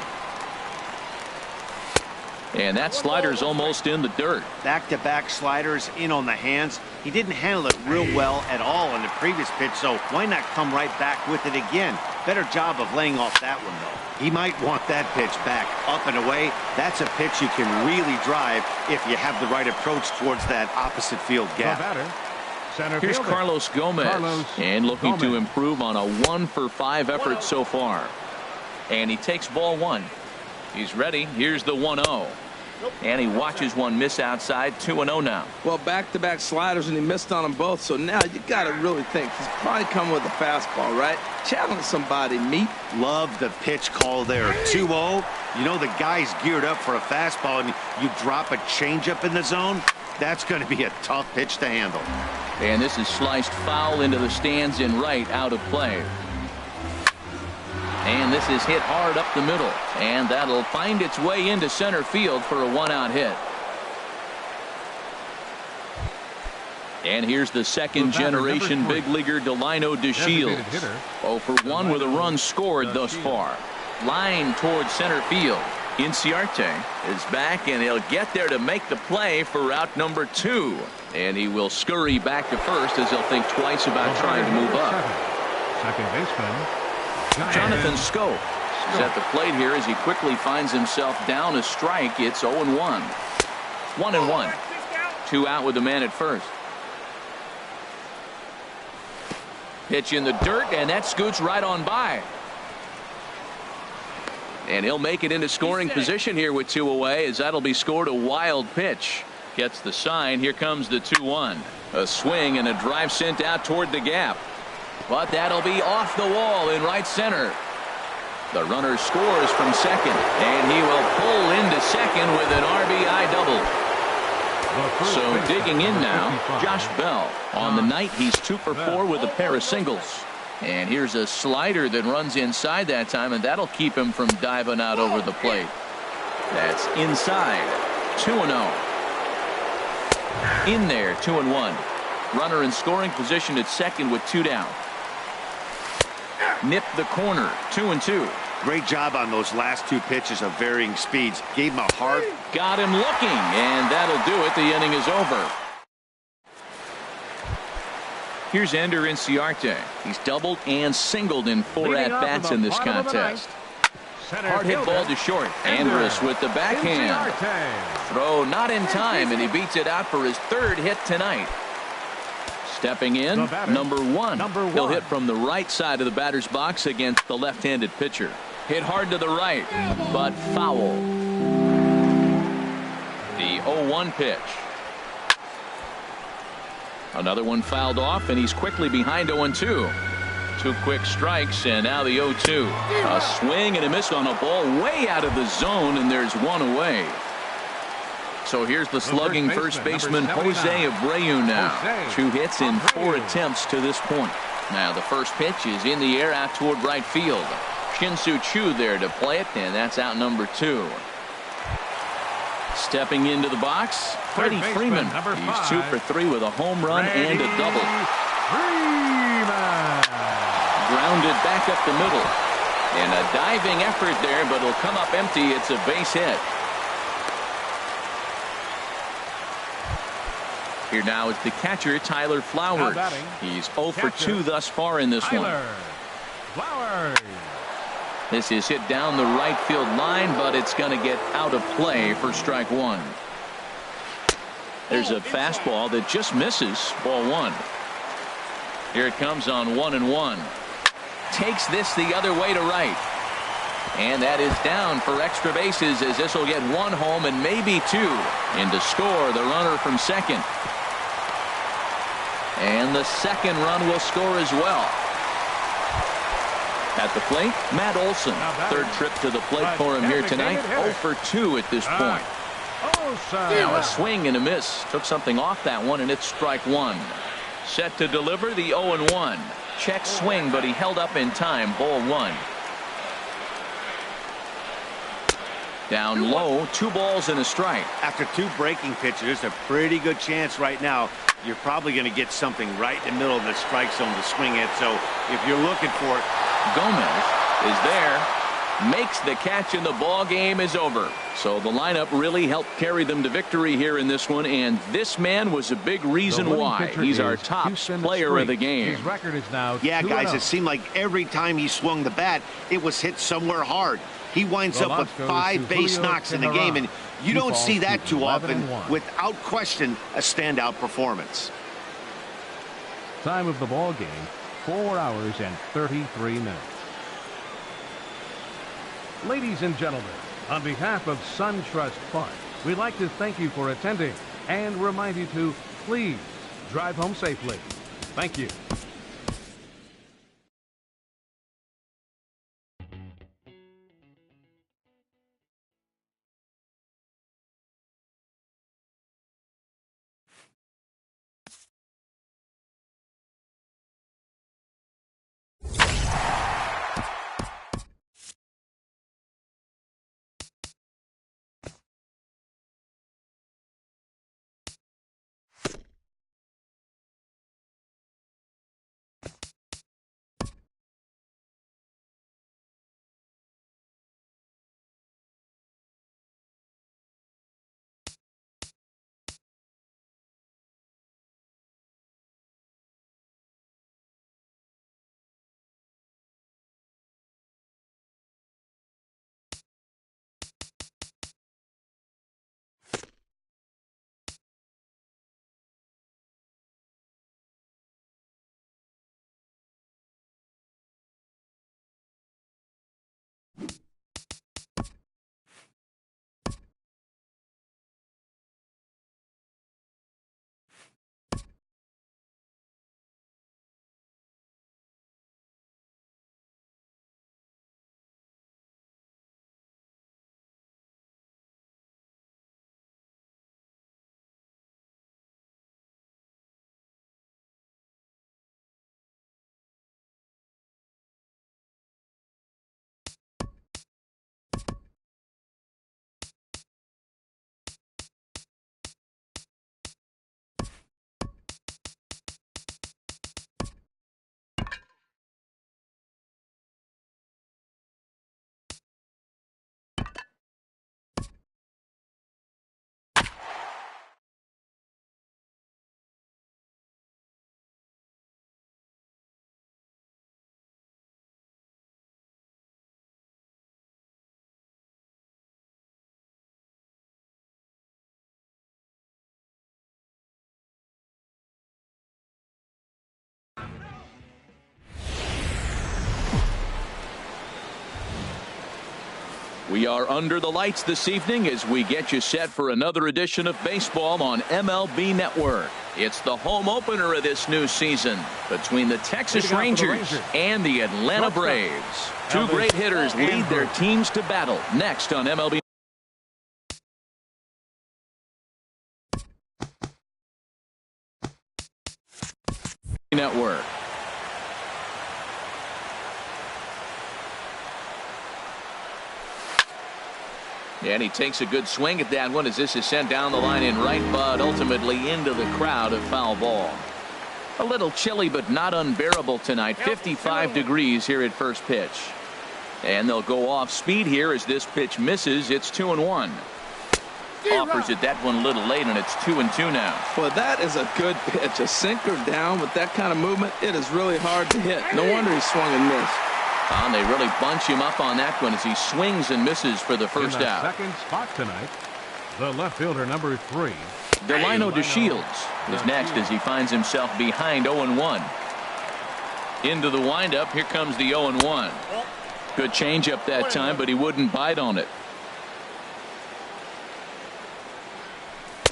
And that slider's almost in the dirt. Back-to-back sliders in on the hands. He didn't handle it real well at all in the previous pitch, so why not come right back with it again? Better job of laying off that one, though. He might want that pitch back up and away. That's a pitch you can really drive if you have the right approach towards that opposite field gap. Here's Carlos Gomez, and looking to improve on a 1-for-5 effort so far. And he takes ball 1. He's ready. Here's the 1-0. And he watches one miss outside. 2-0 now. Well, back-to-back sliders, and he missed on them both. So now you got to really think. He's probably coming with a fastball, right? Challenge somebody, meet. Love the pitch call there. 2-0. You know the guy's geared up for a fastball, and you drop a changeup in the zone. That's going to be a tough pitch to handle. And this is sliced foul into the stands in right, out of play. And this is hit hard up the middle, and that'll find its way into center field for a 1-out hit. And here's the second-generation big leaguer Delino DeShields. 0 for 1 with a run scored thus far. Line towards center field. Inciarte is back, and he'll get there to make the play for out number 2. And he will scurry back to first as he'll think twice about trying to move up. Second baseman Jonathan Scope is at the plate here as he quickly finds himself down a strike. It's 0-1. 1-1. 2 out with the man at first. Pitch in the dirt, and that scoots right on by. And he'll make it into scoring position here with 2 away, as that'll be scored a wild pitch. Gets the sign. Here comes the 2-1. A swing and a drive sent out toward the gap. But that'll be off the wall in right center. The runner scores from second, and he will pull into second with an RBI double. So digging in now, Josh Bell. On the night, he's 2 for 4 with a pair of singles. And here's a slider that runs inside that time, and that'll keep him from diving out over the plate. That's inside. 2-0. In there, 2-1. Runner in scoring position at second with 2 down. Nipped the corner. 2-2. Great job on those last 2 pitches of varying speeds. Gave him a hard. Got him looking, and that'll do it. The inning is over. Here's Ender Inciarte. He's doubled and singled in 4 at-bats in this contest. Hard hit ball to short. Andrus with the backhand. Throw not in time, and he beats it out for his 3rd hit tonight. Stepping in, number 1. He'll hit from the right side of the batter's box against the left-handed pitcher. Hit hard to the right, but foul. The 0-1 pitch. Another one fouled off, and he's quickly behind 0-2. 2 quick strikes, and now the 0-2. A swing and a miss on a ball way out of the zone, and there's 1 away. So here's the slugging first baseman Jose Abreu now. 2 hits in 4 attempts to this point. Now the first pitch is in the air out toward right field. Shin-Soo Choo there to play it, and that's out number 2. Stepping into the box, Freddie Freeman. He's 2 for 3 with a home run and a double. Grounded back up the middle. And a diving effort there, but it'll come up empty. It's a base hit. Here now is the catcher, Tyler Flowers. He's 0 for 2 thus far in this one. This is hit down the right field line, but it's going to get out of play for strike 1. There's a fastball that just misses. Ball 1. Here it comes on 1-1. Takes this the other way to right. And that is down for extra bases, as this will get one home and maybe two. And to score, the runner from second. And the second run will score as well. At the plate, Matt Olson. Third trip to the plate for him here tonight. 0 for 2 at this point. Now a swing and a miss. Took something off that one, and it's strike one. Set to deliver the 0-1. Check swing, but he held up in time. Ball one. Down low, 2 balls and a strike. After 2 breaking pitches, there's a pretty good chance right now you're probably going to get something right in the middle of the strike zone to swing at. So if you're looking for it, Gomez is there, makes the catch, and the ball game is over. So the lineup really helped carry them to victory here in this one, and this man was a big reason why. He's our top player of the game. His record is now yeah, 2-0. guys, it seemed like every time he swung the bat, it was hit somewhere hard. He winds up with 5 base knocks in the game, and you don't see that too often. Without question, a standout performance. Time of the ball game, 4 hours and 33 minutes. Ladies and gentlemen, on behalf of SunTrust Park, we'd like to thank you for attending and remind you to please drive home safely. Thank you. We are under the lights this evening as we get you set for another edition of baseball on MLB Network. It's the home opener of this new season between the Texas Rangers and the Atlanta Braves. Two great hitters lead their teams to battle next on MLB Network. And he takes a good swing at that one as this is sent down the line in right, but ultimately into the crowd, of foul ball. A little chilly, but not unbearable tonight. 55 degrees here at first pitch. And they'll go off speed here as this pitch misses. It's 2-1. Offers it that one a little late, and it's 2-2 now. Well, that is a good pitch. A sinker down with that kind of movement, it is really hard to hit. No wonder he swung and missed. And they really bunch him up on that one as he swings and misses for the first out. Second spot tonight, the left fielder number 3. Delino DeShields is next as he finds himself behind 0-1. Into the windup. Here comes the 0-1. Good changeup that time, but he wouldn't bite on it.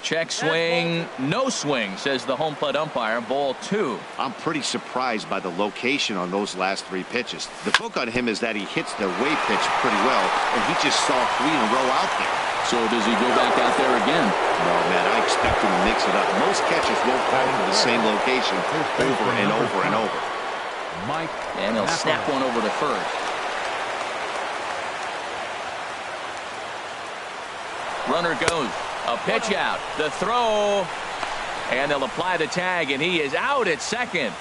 Check swing, no swing, says the home plate umpire. Ball 2. I'm pretty surprised by the location on those last 3 pitches. The book on him is that he hits the away pitch pretty well, and he just saw 3 in a row out there. So does he go back out there again? No, man, I expect him to mix it up. Most catchers won't fall to the same location over and over and over. And he'll snap one over to first. Runner goes. A pitch out. The throw. And they'll apply the tag, and he is out at second.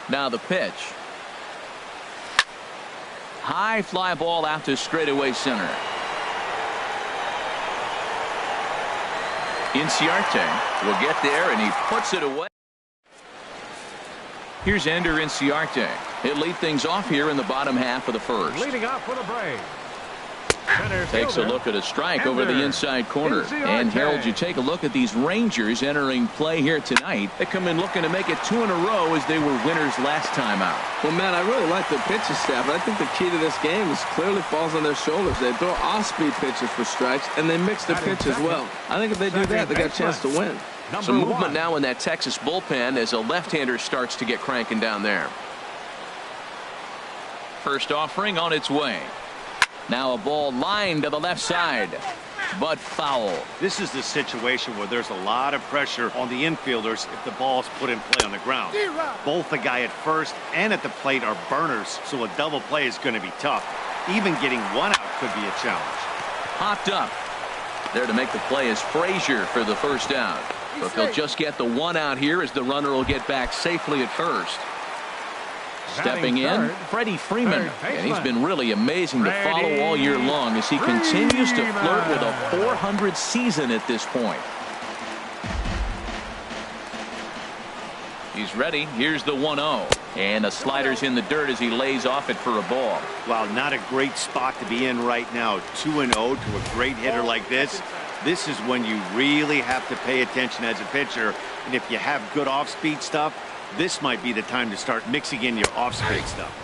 Now the pitch. High fly ball out to straightaway center. Inciarte will get there, and he puts it away. Here's Ender Inciarte. He'll lead things off here in the bottom half of the first. Leading off for the Braves. Takes a look at a strike over the inside corner. And Harold, you take a look at these Rangers entering play here tonight. They come in looking to make it 2 in a row as they were winners last time out. Well, man, I really like the pitching staff. I think the key to this game is clearly falls on their shoulders. They throw off-speed pitches for strikes, and they mix the pitch as well. I think if they do that, they got a chance to win. Some movement now in that Texas bullpen as a left-hander starts to get cranking down there. First offering on its way. Now a ball lined to the left side, but foul. This is the situation where there's a lot of pressure on the infielders if the ball's put in play on the ground. Both the guy at first and at the plate are burners, so a double play is going to be tough. Even getting 1 out could be a challenge. Hopped up. There to make the play is Frazier for the first out. But they'll just get the 1 out here as the runner will get back safely at first. Stepping in, Freddie Freeman, and he's been really amazing to follow all year long as he continues to flirt with a .400 season at this point. He's ready. Here's the 1-0. And the slider's in the dirt as he lays off it for a ball. Wow, not a great spot to be in right now. 2-0 to a great hitter like this. This is when you really have to pay attention as a pitcher. And if you have good off-speed stuff, this might be the time to start mixing in your off-speed stuff.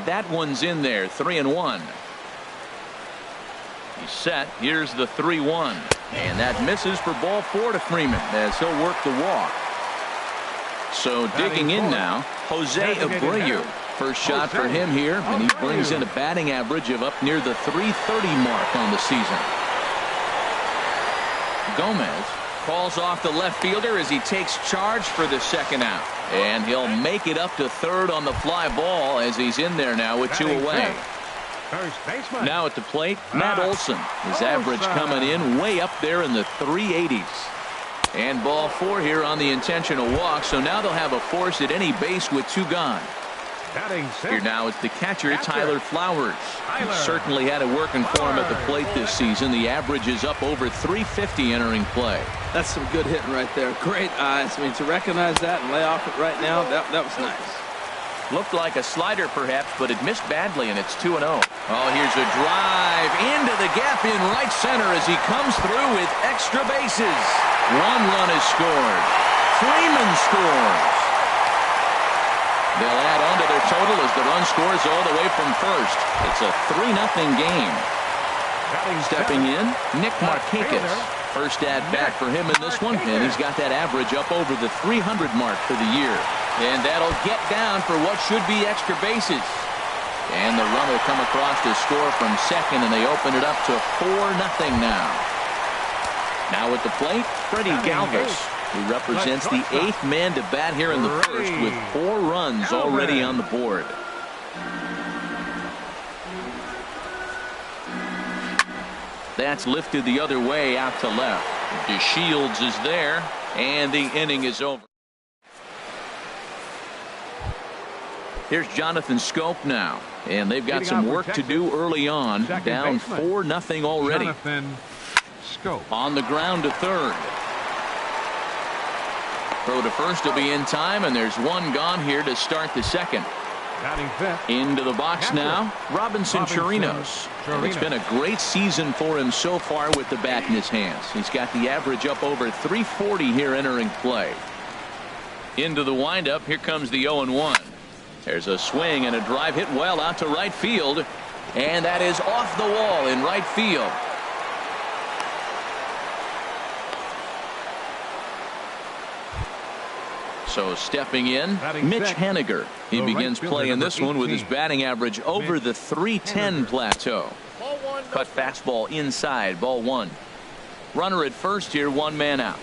That one's in there. 3-1. He's set. Here's the 3-1. And that misses for ball 4 to Freeman as he'll work the walk. So digging in now, Jose Abreu. First shot for him here, and he brings in a batting average of up near the .330 mark on the season. Gomez calls off the left fielder as he takes charge for the second out. And he'll make it up to third on the fly ball as he's in there now with 2 away. Now at the plate, Matt Olson. His average coming in way up there in the 380s. And ball 4 here on the intentional walk. So now they'll have a force at any base with 2 gone. Here now is the catcher, Tyler Flowers. He certainly had it working for him at the plate this season. The average is up over 350 entering play. That's some good hitting right there. Great eyes. I mean, to recognize that and lay off it right now, that was nice. Looked like a slider perhaps, but it missed badly, and it's 2-0. Oh, here's a drive into the gap in right center as he comes through with extra bases. 1 run is scored. Freeman scores. They'll add on to their total as the run scores all the way from first. It's a 3-0 game. Stepping in, Nick Markakis. First at bat for him in this one, and he's got that average up over the 300 mark for the year. And that'll get down for what should be extra bases. And the run will come across to score from second, and they open it up to 4-0 now. Now at the plate, Freddie Galvis, who represents the 8th man to bat here in the first with 4 runs already on the board. That's lifted the other way out to left. DeShields is there, and the inning is over. Here's Jonathan Scope now, and they've got some work to do early on. Down 4-0 already. On the ground to third. Throw to first will be in time, and there's 1 gone here to start the second. Into the box now, Robinson Chirinos. And it's been a great season for him so far with the bat in his hands. He's got the average up over 340 here entering play. Into the windup. Here comes the 0-1. There's a swing and a drive hit well out to right field. And that is off the wall in right field. So stepping in, Mitch Haniger. He begins playing this one with his batting average over the .310 plateau. Cut fastball inside, ball 1. Runner at first here, 1 man out.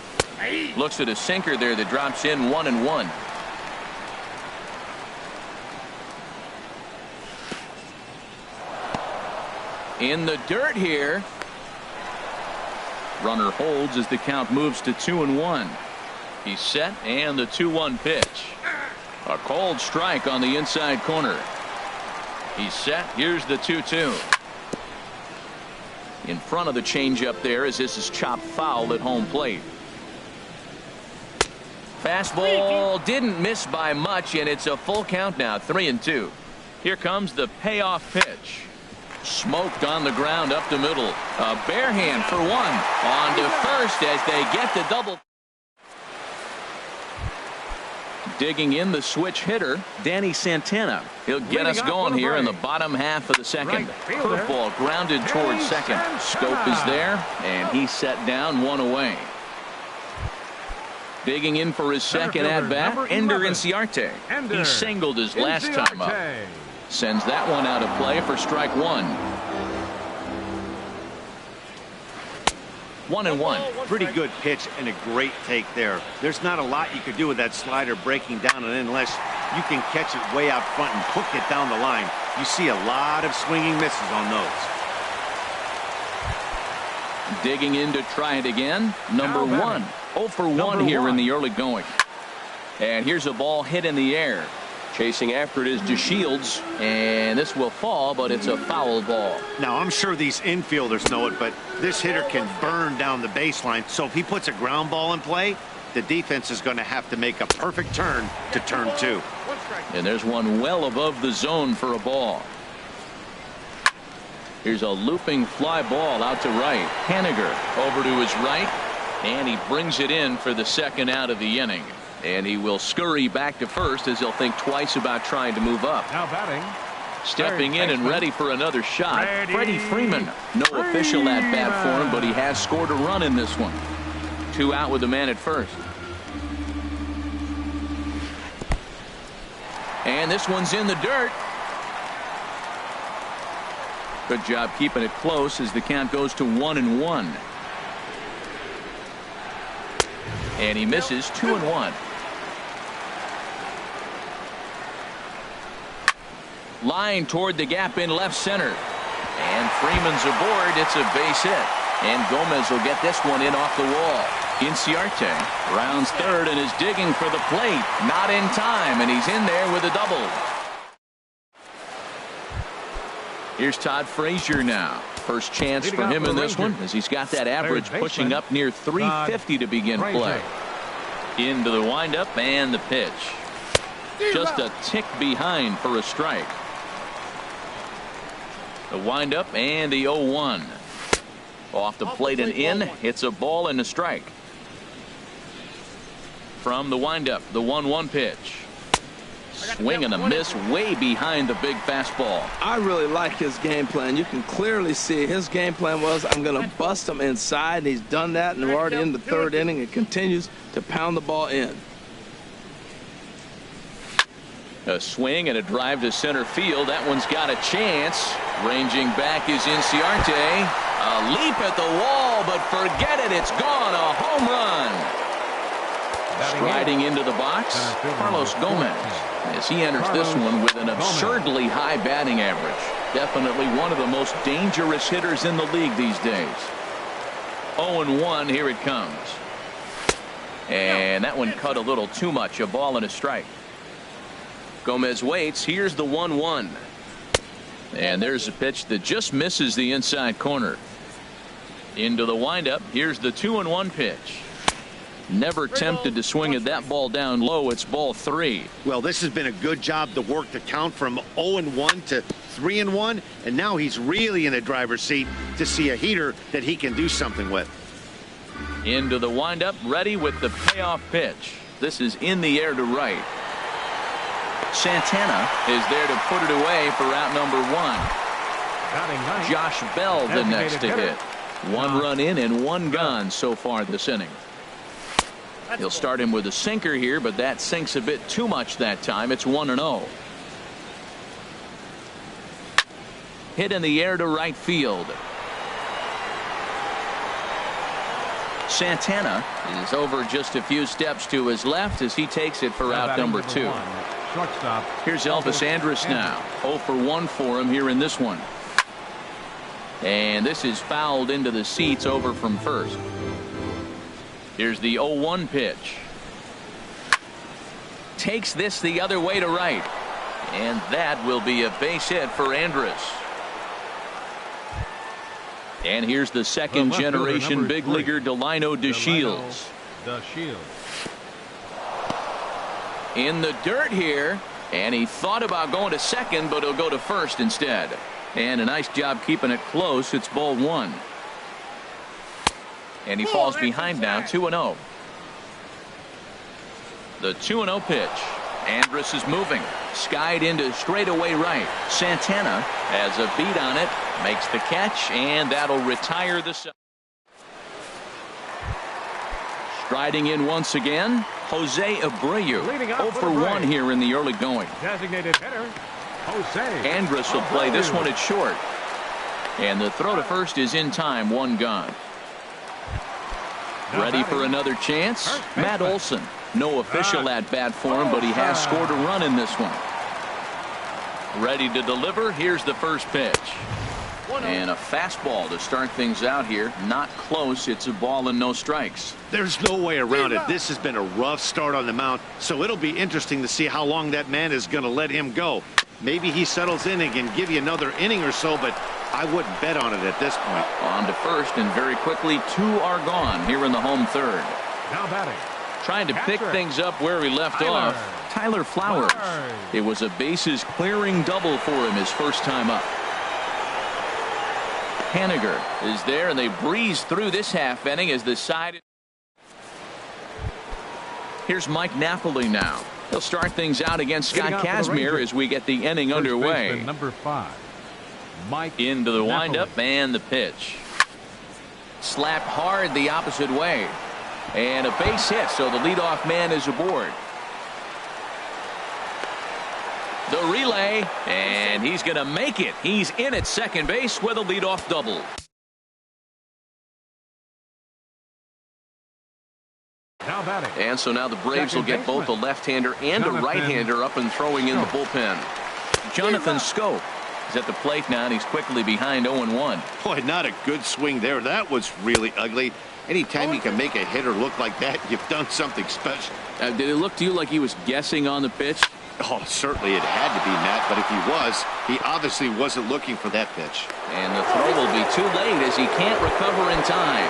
Looks at a sinker there that drops in 1-1. In the dirt here. Runner holds as the count moves to 2-1. He's set, and the 2-1 pitch. A cold strike on the inside corner. He's set. Here's the 2-2. In front of the changeup there as this is chopped foul at home plate. Fastball didn't miss by much, and it's a full count now, 3-2. Here comes the payoff pitch. Smoked on the ground up the middle. A bare hand for 1. On to first as they get the double. Digging in the switch hitter, Danny Santana. He'll get us going here in the bottom half of the second. Curveball grounded towards second. Scope is there, and he's set down 1 away. Digging in for his second at-bat, Ender Inciarte. He singled his last time up. Sends that one out of play for strike 1. 1-1. Pretty good pitch and a great take there. There's not a lot you could do with that slider breaking down, and unless you can catch it way out front and hook it down the line, you see a lot of swinging misses on those. Digging in to try it again. Number 1. 0 for 1 here in the early going. And here's a ball hit in the air. Chasing after it is DeShields, and this will fall, but it's a foul ball. Now, I'm sure these infielders know it, but this hitter can burn down the baseline. So if he puts a ground ball in play, the defense is going to have to make a perfect turn to turn 2. And there's one well above the zone for a ball. Here's a looping fly ball out to right. Haniger over to his right, and he brings it in for the second out of the inning. And he will scurry back to first as he'll think twice about trying to move up. Now batting. Stepping in and ready for another shot, Freddie Freeman. No official at bat for him, but he has scored a run in this one. 2 out with the man at first. And this one's in the dirt. Good job keeping it close as the count goes to 1-1. And he misses 2-1. Line toward the gap in left center. And Freeman's aboard. It's a base hit. And Gomez will get this one in off the wall. Inciarte rounds third and is digging for the plate. Not in time, and he's in there with a double. Here's Todd Frazier now. First chance for him in this one as he's got that average pushing up near 350 to begin play. Into the windup and the pitch. Just a tick behind for a strike. The windup and the 0-1. Off the plate and in. It's a ball and a strike. From the windup, the 1-1 pitch. Swing and a miss way behind the big fastball. I really like his game plan. You can clearly see his game plan was, I'm going to bust him inside, and he's done that, and we're already in the third inning. It continues to pound the ball in. A swing and a drive to center field. That one's got a chance. Ranging back is Inciarte. A leap at the wall, but forget it. It's gone. A home run. Striding into the box, Carlos Gomez, as he enters this one with an absurdly high batting average. Definitely one of the most dangerous hitters in the league these days. 0-1, here it comes. And that one cut a little too much. A ball and a strike. Gomez waits. Here's the 1-1. And there's a pitch that just misses the inside corner. Into the windup. Here's the 2-1 pitch. Never tempted to swing at that ball down low. It's ball 3. Well, this has been a good job to work the count from 0-1 to 3-1, and now he's really in the driver's seat to see a heater that he can do something with. Into the windup, ready with the payoff pitch. This is in the air to right. Santana is there to put it away for out number 1. Josh Bell the next to hit. 1 run in and 1 gone so far this inning. He'll start him with a sinker here, but that sinks a bit too much that time. It's 1-0. Hit in the air to right field. Santana is over just a few steps to his left as he takes it for out number 2. Here's Elvis Andrus now. 0 for 1 for him here in this one. And this is fouled into the seats over from first. Here's the 0-1 pitch. Takes this the other way to right. And that will be a base hit for Andrus. And here's the second generation big leaguer Delino DeShields. In the dirt here. And he thought about going to second, but he'll go to first instead. And a nice job keeping it close. It's ball 1. And he falls behind now, 2-0. The 2-0 pitch. Andrus is moving. Skied into straightaway right. Santana has a beat on it. Makes the catch, and that'll retire the side. Striding in once again, Jose Abreu. 0 for 1 here in the early going. Designated hitter, Jose. Andrus will play this one at short. And the throw to first is in time, 1 gone. Ready for another chance? Matt Olson. No official at bat for him, but he has scored a run in this one. Ready to deliver. Here's the first pitch. And a fastball to start things out here. Not close. It's a ball and no strikes. There's no way around it. This has been a rough start on the mound, so it'll be interesting to see how long that man is going to let him go. Maybe he settles in and can give you another inning or so, but I wouldn't bet on it at this point. On to first, and very quickly 2 are gone here in the home third. Now batting. Trying to pick things up where he left off. Tyler Flowers. It was a bases clearing double for him his first time up. Haniger is there, and they breeze through this half inning as the side. Here's Mike Napoli now. He'll start things out against Scott Kazmir as we get the inning underway. Number 5, Mike into the Napoli. windup and the pitch. Slapped hard the opposite way. And a base hit, so the leadoff man is aboard. The relay, and he's going to make it. He's in at second base with a leadoff double. Now batting. And so now the Braves will get both a left-hander and a right-hander up and throwing in the bullpen. Jonathan Scope is at the plate now, and he's quickly behind 0-1. Boy, not a good swing there. That was really ugly. Anytime you can make a hitter look like that, you've done something special. Did it look to you like he was guessing on the pitch? Oh, certainly it had to be, Matt, but if he was, he obviously wasn't looking for that pitch. And the throw will be too late as he can't recover in time.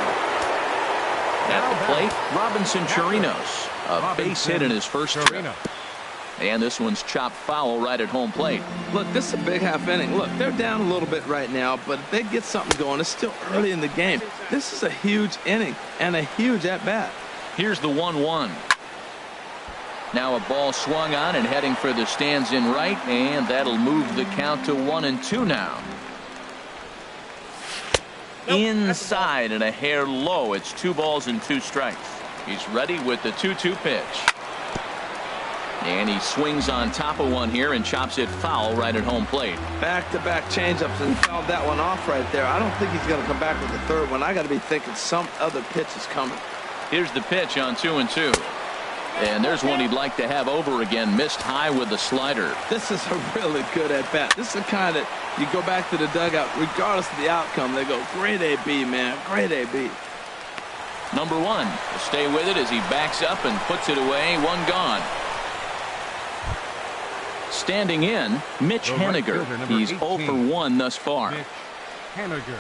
At the plate, Robinson Chirinos, a base hit in his first trip. And this one's chopped foul right at home plate. Look, this is a big half inning. Look, they're down a little bit right now, but if they get something going, it's still early in the game. This is a huge inning and a huge at-bat. Here's the 1-1. Now a ball swung on and heading for the stands in right, and that'll move the count to 1-2 now. Inside and a hair low. It's 2 balls and 2 strikes. He's ready with the 2-2 pitch. And he swings on top of one here and chops it foul right at home plate. Back-to-back changeups and fouled that one off right there. I don't think he's going to come back with the third one. I got to be thinking some other pitch is coming. Here's the pitch on 2-2. And there's one he'd like to have over again. Missed high with the slider. This is a really good at-bat. This is the kind that you go back to the dugout, regardless of the outcome, they go, great AB, man, great AB. Number 1 will stay with it as he backs up and puts it away. 1 gone. Standing in, Mitch Haniger. He's 0 for 1 thus far. Mitch Haniger.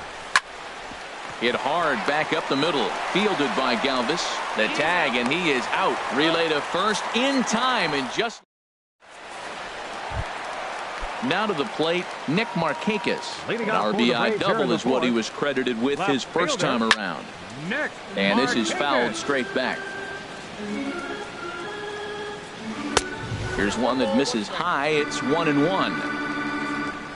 Hit hard back up the middle. Fielded by Galvis. The tag, and he is out. Relay to first in time, and just now to the plate, Nick Markakis. An RBI double is what he was credited with his first time around. And this is fouled straight back. Here's one that misses high. It's 1-1.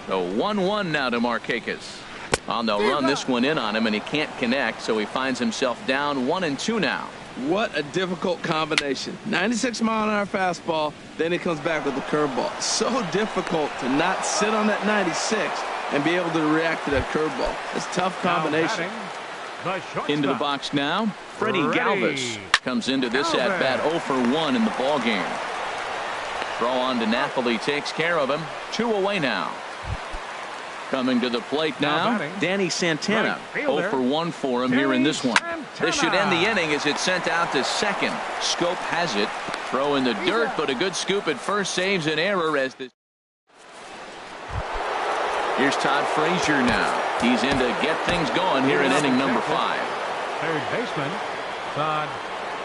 So 1-1 now to Markakis. They'll run this one in on him, and he can't connect, so he finds himself down 1-2 now. What a difficult combination. 96-mile-an-hour fastball, then he comes back with a curveball. So difficult to not sit on that 96 and be able to react to that curveball. It's a tough combination. Into the box now, Freddie Galvis comes into this at-bat 0 for 1 in the ballgame. Throw on to Napoli takes care of him. 2 away now. Coming to the plate now, Danny Santana. 0 for 1 for him here in this one. This should end the inning as it's sent out to second. Scope has it. Throw in the dirt, but a good scoop at first saves an error as this. Here's Todd Frazier now. He's in to get things going here in inning number 5. Third baseman, Todd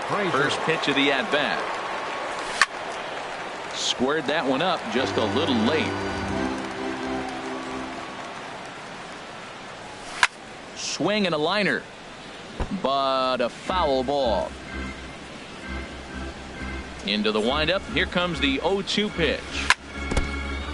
Frazier. First pitch of the at-bat. Squared that one up just a little late. Swing and a liner, but a foul ball. Into the windup. Here comes the 0-2 pitch.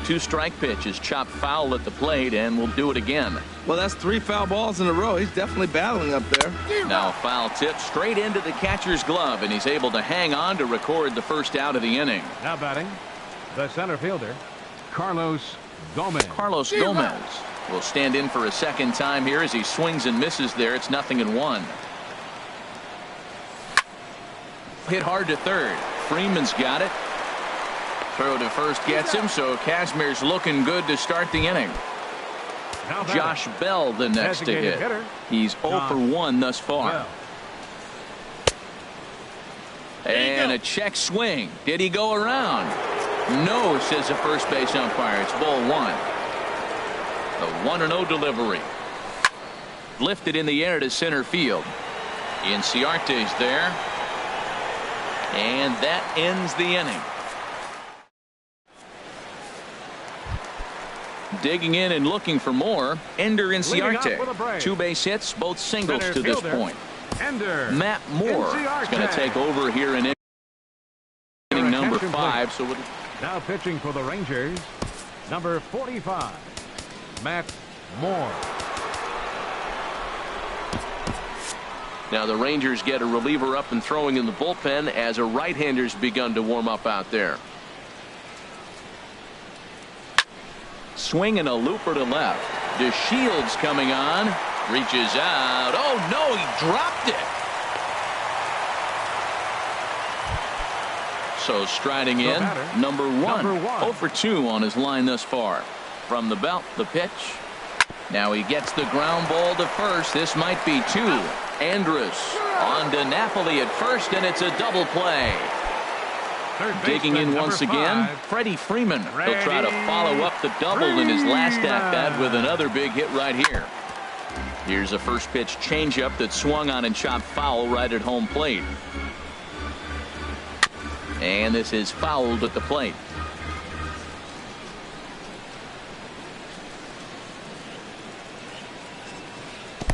2-strike pitch is chopped foul at the plate, and we'll do it again. Well, that's 3 foul balls in a row. He's definitely battling up there. Now a foul tip straight into the catcher's glove, and he's able to hang on to record the first out of the inning. Now batting, the center fielder, Carlos Gomez. Carlos Gomez will stand in for a second time here as he swings and misses there. It's 0-1. Hit hard to third. Freeman's got it. Throw to first gets him, so Kazmir's looking good to start the inning. Josh Bell the next to hit. He's 0 for 1 thus far. And a check swing. Did he go around? No, says the first base umpire. It's ball 1. The 1-0 delivery. Lifted in the air to center field. Inciarte's there. And that ends the inning. Digging in and looking for more, Ender Inciarte. 2 base hits, both singles to this point. Matt Moore is going to take over here in inning number 5. So now pitching for the Rangers, number 45, Matt Moore. Now the Rangers get a reliever up and throwing in the bullpen as a right-hander's begun to warm up out there. Swing and a looper to left. DeShields coming on. Reaches out. Oh, no, he dropped it. So striding in, number 1. 0 for 2 on his line thus far. From the belt, the pitch. Now he gets the ground ball to first. This might be 2. Andrus on to Napoli at first, and it's a double play. Digging in once again, Freddie Freeman. He'll try to follow up the double in his last at-bat with another big hit right here. Here's a first pitch changeup that swung on and chopped foul right at home plate. And this is fouled at the plate.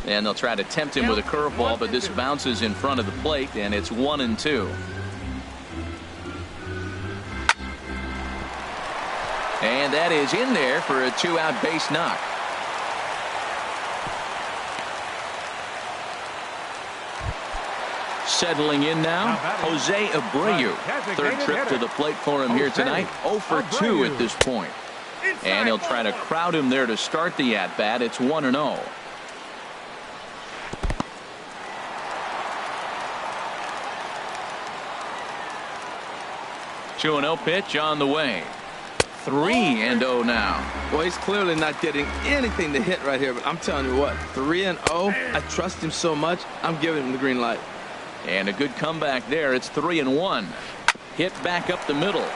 And they'll try to tempt him with a curveball, but this bounces in front of the plate, and it's 1-2. And that is in there for a 2-out base knock. Settling in now, Jose Abreu. Third trip to the plate for him here tonight. 0 for 2 at this point. And he'll try to crowd him there to start the at-bat. It's 1-0. Two 2-0 pitch on the way. 3-0 now. Well, he's clearly not getting anything to hit right here, but I'm telling you what, 3-0. I trust him so much, I'm giving him the green light. And a good comeback there. It's 3-1. Hit back up the middle.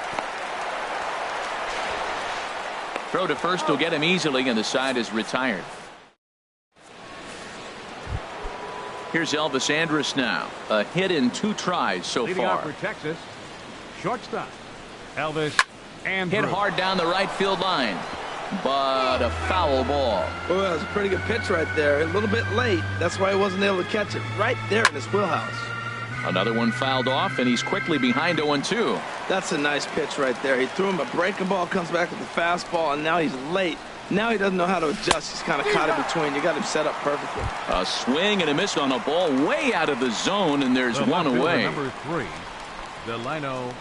Throw to first will get him easily, and the side is retired. Here's Elvis Andrus now. A hit in 2 tries so Leading far. out for Texas, shortstop Elvis Andrus. Hit hard down the right field line, but a foul ball. Well, that was a pretty good pitch right there. A little bit late. That's why he wasn't able to catch it right there in his wheelhouse. Another one fouled off, and he's quickly behind 0-2. That's a nice pitch right there. He threw him a breaking ball, comes back with a fastball, and now he's late. Now he doesn't know how to adjust. He's kind of caught in between. You got him set up perfectly. A swing and a miss on a ball way out of the zone, and there's one away. Number 3, Delino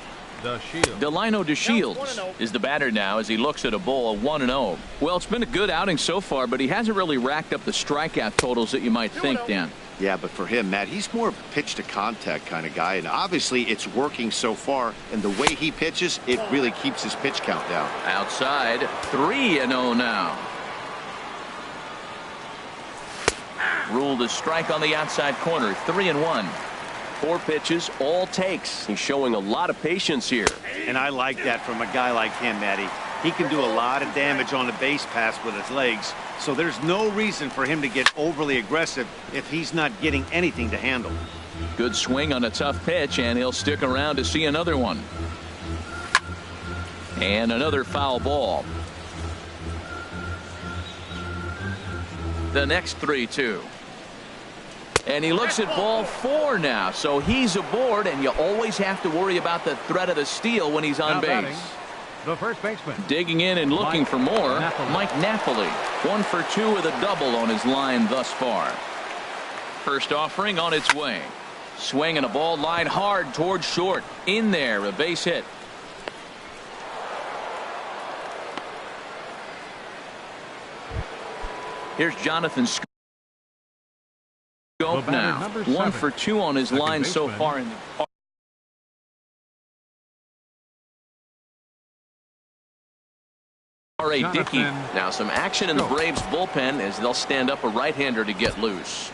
DeShields. Delino DeShields is the batter now as he looks at a ball of 1-0. Well, it's been a good outing so far, but he hasn't really racked up the strikeout totals that you might think, Dan. Yeah, but for him, Matt, he's more of a pitch-to-contact kind of guy, and obviously it's working so far, and the way he pitches, it really keeps his pitch count down. Outside, 3-0 now. Ruled a strike on the outside corner, 3-1. 4 pitches, all takes. He's showing a lot of patience here. And I like that from a guy like him, Matty. He can do a lot of damage on the base pass with his legs, so there's no reason for him to get overly aggressive if he's not getting anything to handle. Good swing on a tough pitch, and he'll stick around to see another one. And another foul ball. The next 3-2. And he looks at ball 4 now, so he's aboard, and you always have to worry about the threat of the steal when he's on base. The first baseman. Digging in and looking for more, Mike Napoli. 1 for 2 with a double on his line thus far. First offering on its way. Swing and a ball line hard towards short. In there, a base hit. Here's Jonathan Scope now. 1 for 2 on his line so far in the Dickey. Now some action in the Braves bullpen as they'll stand up a right-hander to get loose.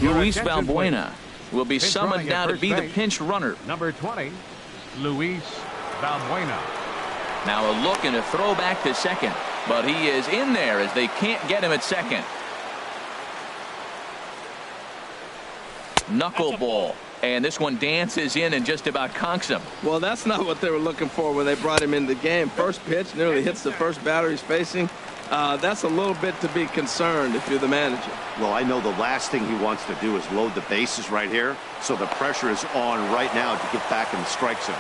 Luis Valbuena will be summoned now to be the pinch runner. Number 20, Luis Valbuena. Now a look and a throw back to second, but he is in there as they can't get him at second. Knuckleball, and this one dances in and just about conks him. Well, that's not what they were looking for when they brought him in the game. First pitch nearly hits the first batter he's facing. That's a little bit to be concerned if you're the manager. Well, I know the last thing he wants to do is load the bases right here, so the pressure is on right now to get back in the strike zone.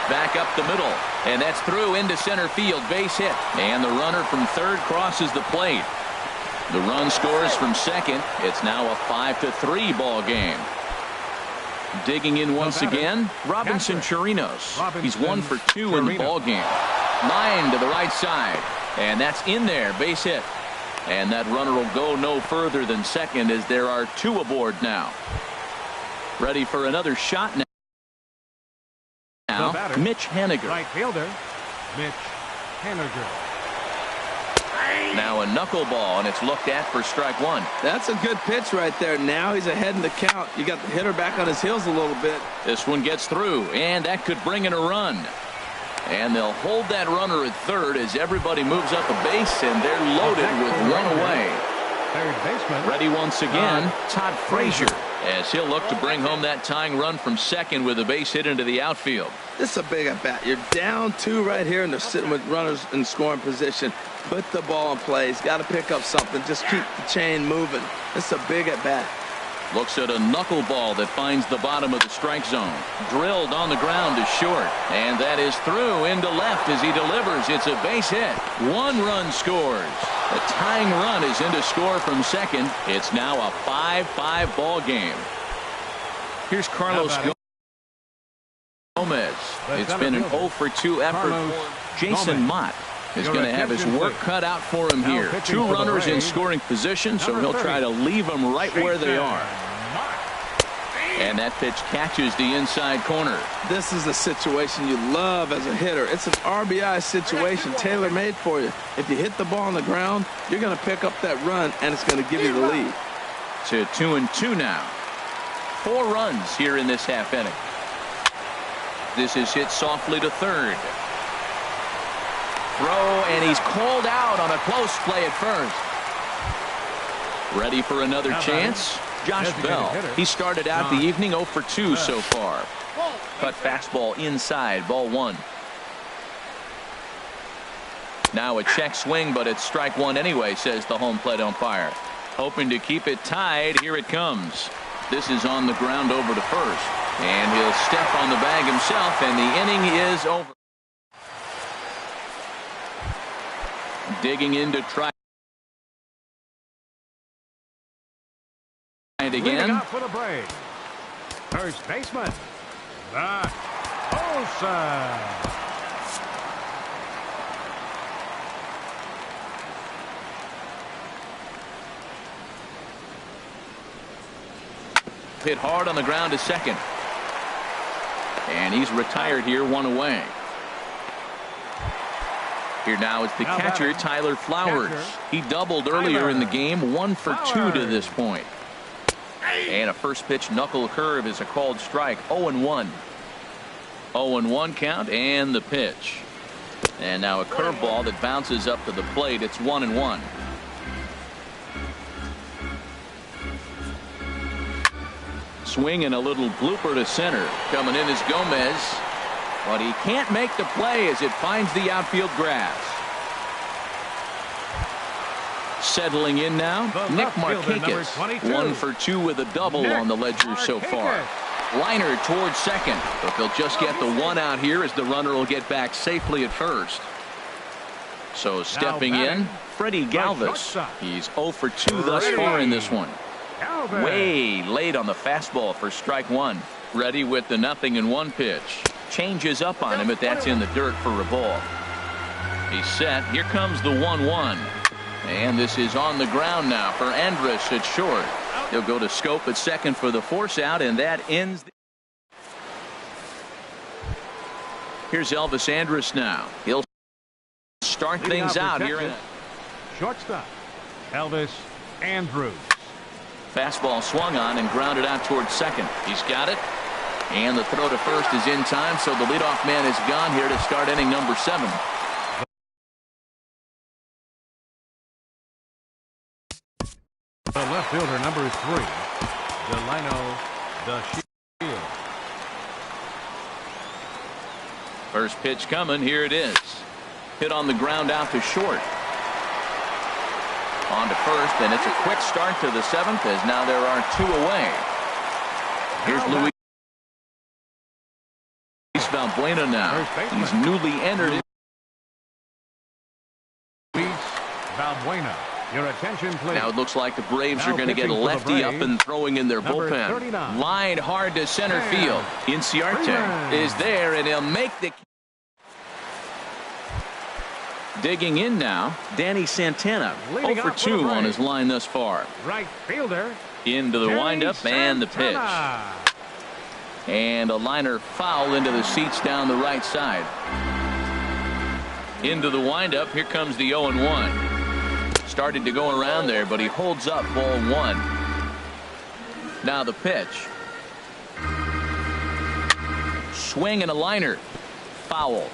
Back up the middle, and that's through into center field, base hit, and the runner from third crosses the plate. The run scores from second. It's now a 5-3 ball game. Digging in once again, Robinson Chirinos. He's 1 for 2 in the ball game. Line to the right side, and that's in there, base hit. And that runner will go no further than second as there are 2 aboard now. Ready for another shot now. Mitch Haniger. Right fielder, Mitch Haniger. Now a knuckleball, and it's looked at for strike 1. That's a good pitch right there. Now he's ahead in the count. You got the hitter back on his heels a little bit. This one gets through, and that could bring in a run. And they'll hold that runner at third as everybody moves up a base, and they're loaded with 1 away. Third baseman. Ready once again, Todd Frazier, as he'll look to bring home that tying run from second with a base hit into the outfield. This is a big at bat. You're down 2 right here, and they're sitting with runners in scoring position. Put the ball in play. He's got to pick up something. Just keep the chain moving. This is a big at bat. Looks at a knuckleball that finds the bottom of the strike zone. Drilled on the ground to short. And that is through into left as he delivers. It's a base hit. 1 run scores. The tying run is in to score from second. It's now a 5-5 ball game. Here's Carlos Gomez. It's been an 0 for 2 effort for Jason Mott. Is going to have his work cut out for him here. 2 runners in scoring position, so he'll try to leave them right where they are. And that pitch catches the inside corner. This is a situation you love as a hitter. It's an RBI situation tailor-made for you. If you hit the ball on the ground, you're going to pick up that run, and it's going to give you the lead. To 2-2 now. 4 runs here in this half inning. This is hit softly to third. Throw, and he's called out on a close play at first. Ready for another chance? Josh Bell. He started out the evening 0 for 2 so far. Cut fastball inside, ball one. Now a check swing, but it's strike one anyway, says the home plate umpire. Hoping to keep it tied. Here it comes. This is on the ground over to first. And he'll step on the bag himself, and the inning is over. Digging in to try it again. Out for the break. First baseman, Olsen. Hit hard on the ground to second. And he's retired here, one away. Here now is the catcher, Tyler Flowers. He doubled earlier in the game, 1 for 2 to this point. And a first pitch knuckle curve is a called strike. 0-1. 0-1 count, and the pitch. And now a curveball that bounces up to the plate. It's 1-1. Swing and a little blooper to center. Coming in is Gomez, but he can't make the play as it finds the outfield grass. Settling in now, Nick Markakis. 1 for 2 with a double on the ledger so far. Liner towards second, but they'll just get the one out here as the runner will get back safely at first. So stepping in, Freddie Galvis. He's 0 for 2 thus far in this one. Way late on the fastball for strike one. Ready with the 0-1 pitch. Changes up on him, but that's in the dirt for a ball. He's set. Here comes the 1-1. And this is on the ground now for Andrus at short. He'll go to Scope at second for the force out, and that ends. Here's Elvis Andrus now. He'll start things out here. Shortstop, Elvis Andrus. Fastball swung on and grounded out towards second. He's got it. And the throw to first is in time, so the leadoff man is gone here to start inning number 7. The left fielder, number 3, Delano DeShield. First pitch coming. Here it is. Hit on the ground out to short. On to first, and it's a quick start to the 7th as now there are 2 away. Here's Luis Valbuena now. He's newly entered. Luis Valbuena. Your attention, please. Now it looks like the Braves are going to get a lefty up and throwing in their bullpen. Line hard to center field. Inciarte is there, and he'll make the. Digging in now, Danny Santana. 0 for 2 on his line thus far. Right fielder. Into the windup and the pitch. And a liner foul into the seats down the right side. Into the windup. Here comes the 0-1. Started to go around there, but he holds up ball 1. Now the pitch. Swing and a liner. Foul.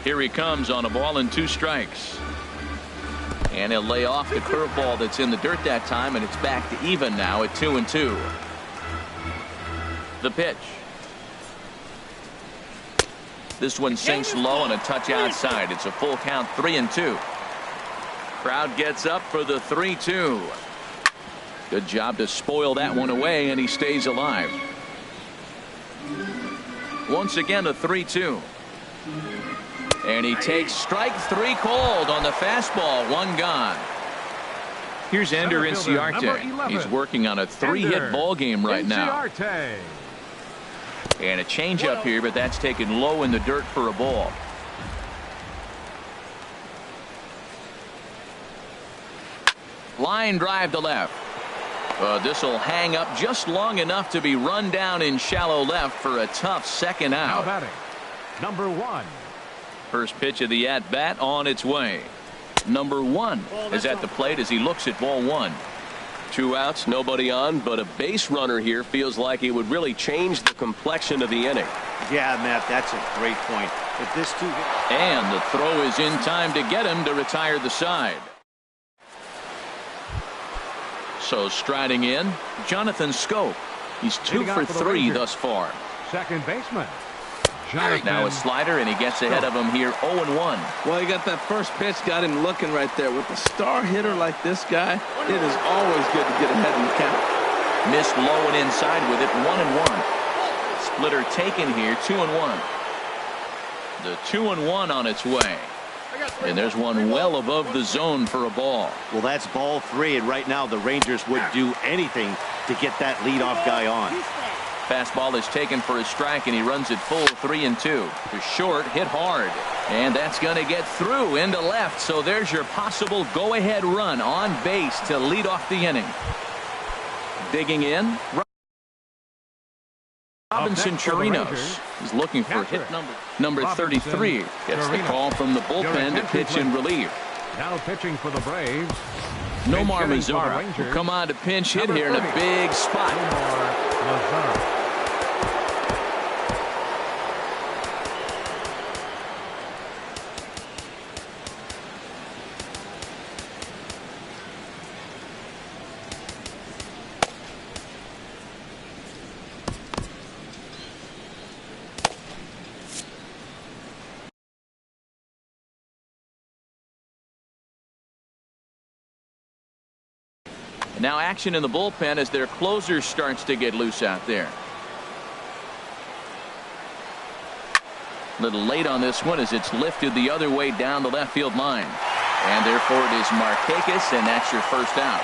Here he comes on a ball and 2 strikes. And he'll lay off the curveball that's in the dirt that time, and it's back to even now at 2-2. The pitch. This one sinks low and a touch outside. It's a full count, 3-2. Crowd gets up for the 3-2. Good job to spoil that one away, and he stays alive. Once again a 3-2. And he takes strike 3 called on the fastball. 1 gone. Here's Ender Inciarte. He's working on a 3-hit ball game right now. And a changeup here, but that's taken low in the dirt for a ball. Line drive to left. This will hang up just long enough to be run down in shallow left for a tough second out. Now batting, number 1. First pitch of the at-bat on its way. Number 1 is at the plate as he looks at ball 1. 2 outs, nobody on, but a base runner here feels like it would really change the complexion of the inning. Yeah, Matt, that's a great point. If this two... And the throw is in time to get him to retire the side. So striding in, Jonathan Scope. He's 2 for 3 thus far. Second baseman. Now a slider, and he gets ahead of him here 0-1. Well, he got that first pitch, got him looking right there. With a star hitter like this guy, it is always good to get ahead in the count. Missed low and inside with it, 1-1. Splitter taken here, 2-1. The 2-1 on its way. And there's one well above the zone for a ball. Well, that's ball 3, and right now the Rangers would do anything to get that leadoff guy on. Fastball is taken for a strike, and he runs it full 3-2. To short, hit hard. And that's going to get through into left. So there's your possible go-ahead run on base to lead off the inning. Digging in, Robinson Chirinos is looking for hit number 33. Gets the call from the bullpen to pitch in relief. Now pitching for the Braves. Nomar Mazara will come on to pinch hit here in a big spot. Now action in the bullpen as their closer starts to get loose out there. A little late on this one as it's lifted the other way down the left field line. And therefore it is Markakis, and that's your first out.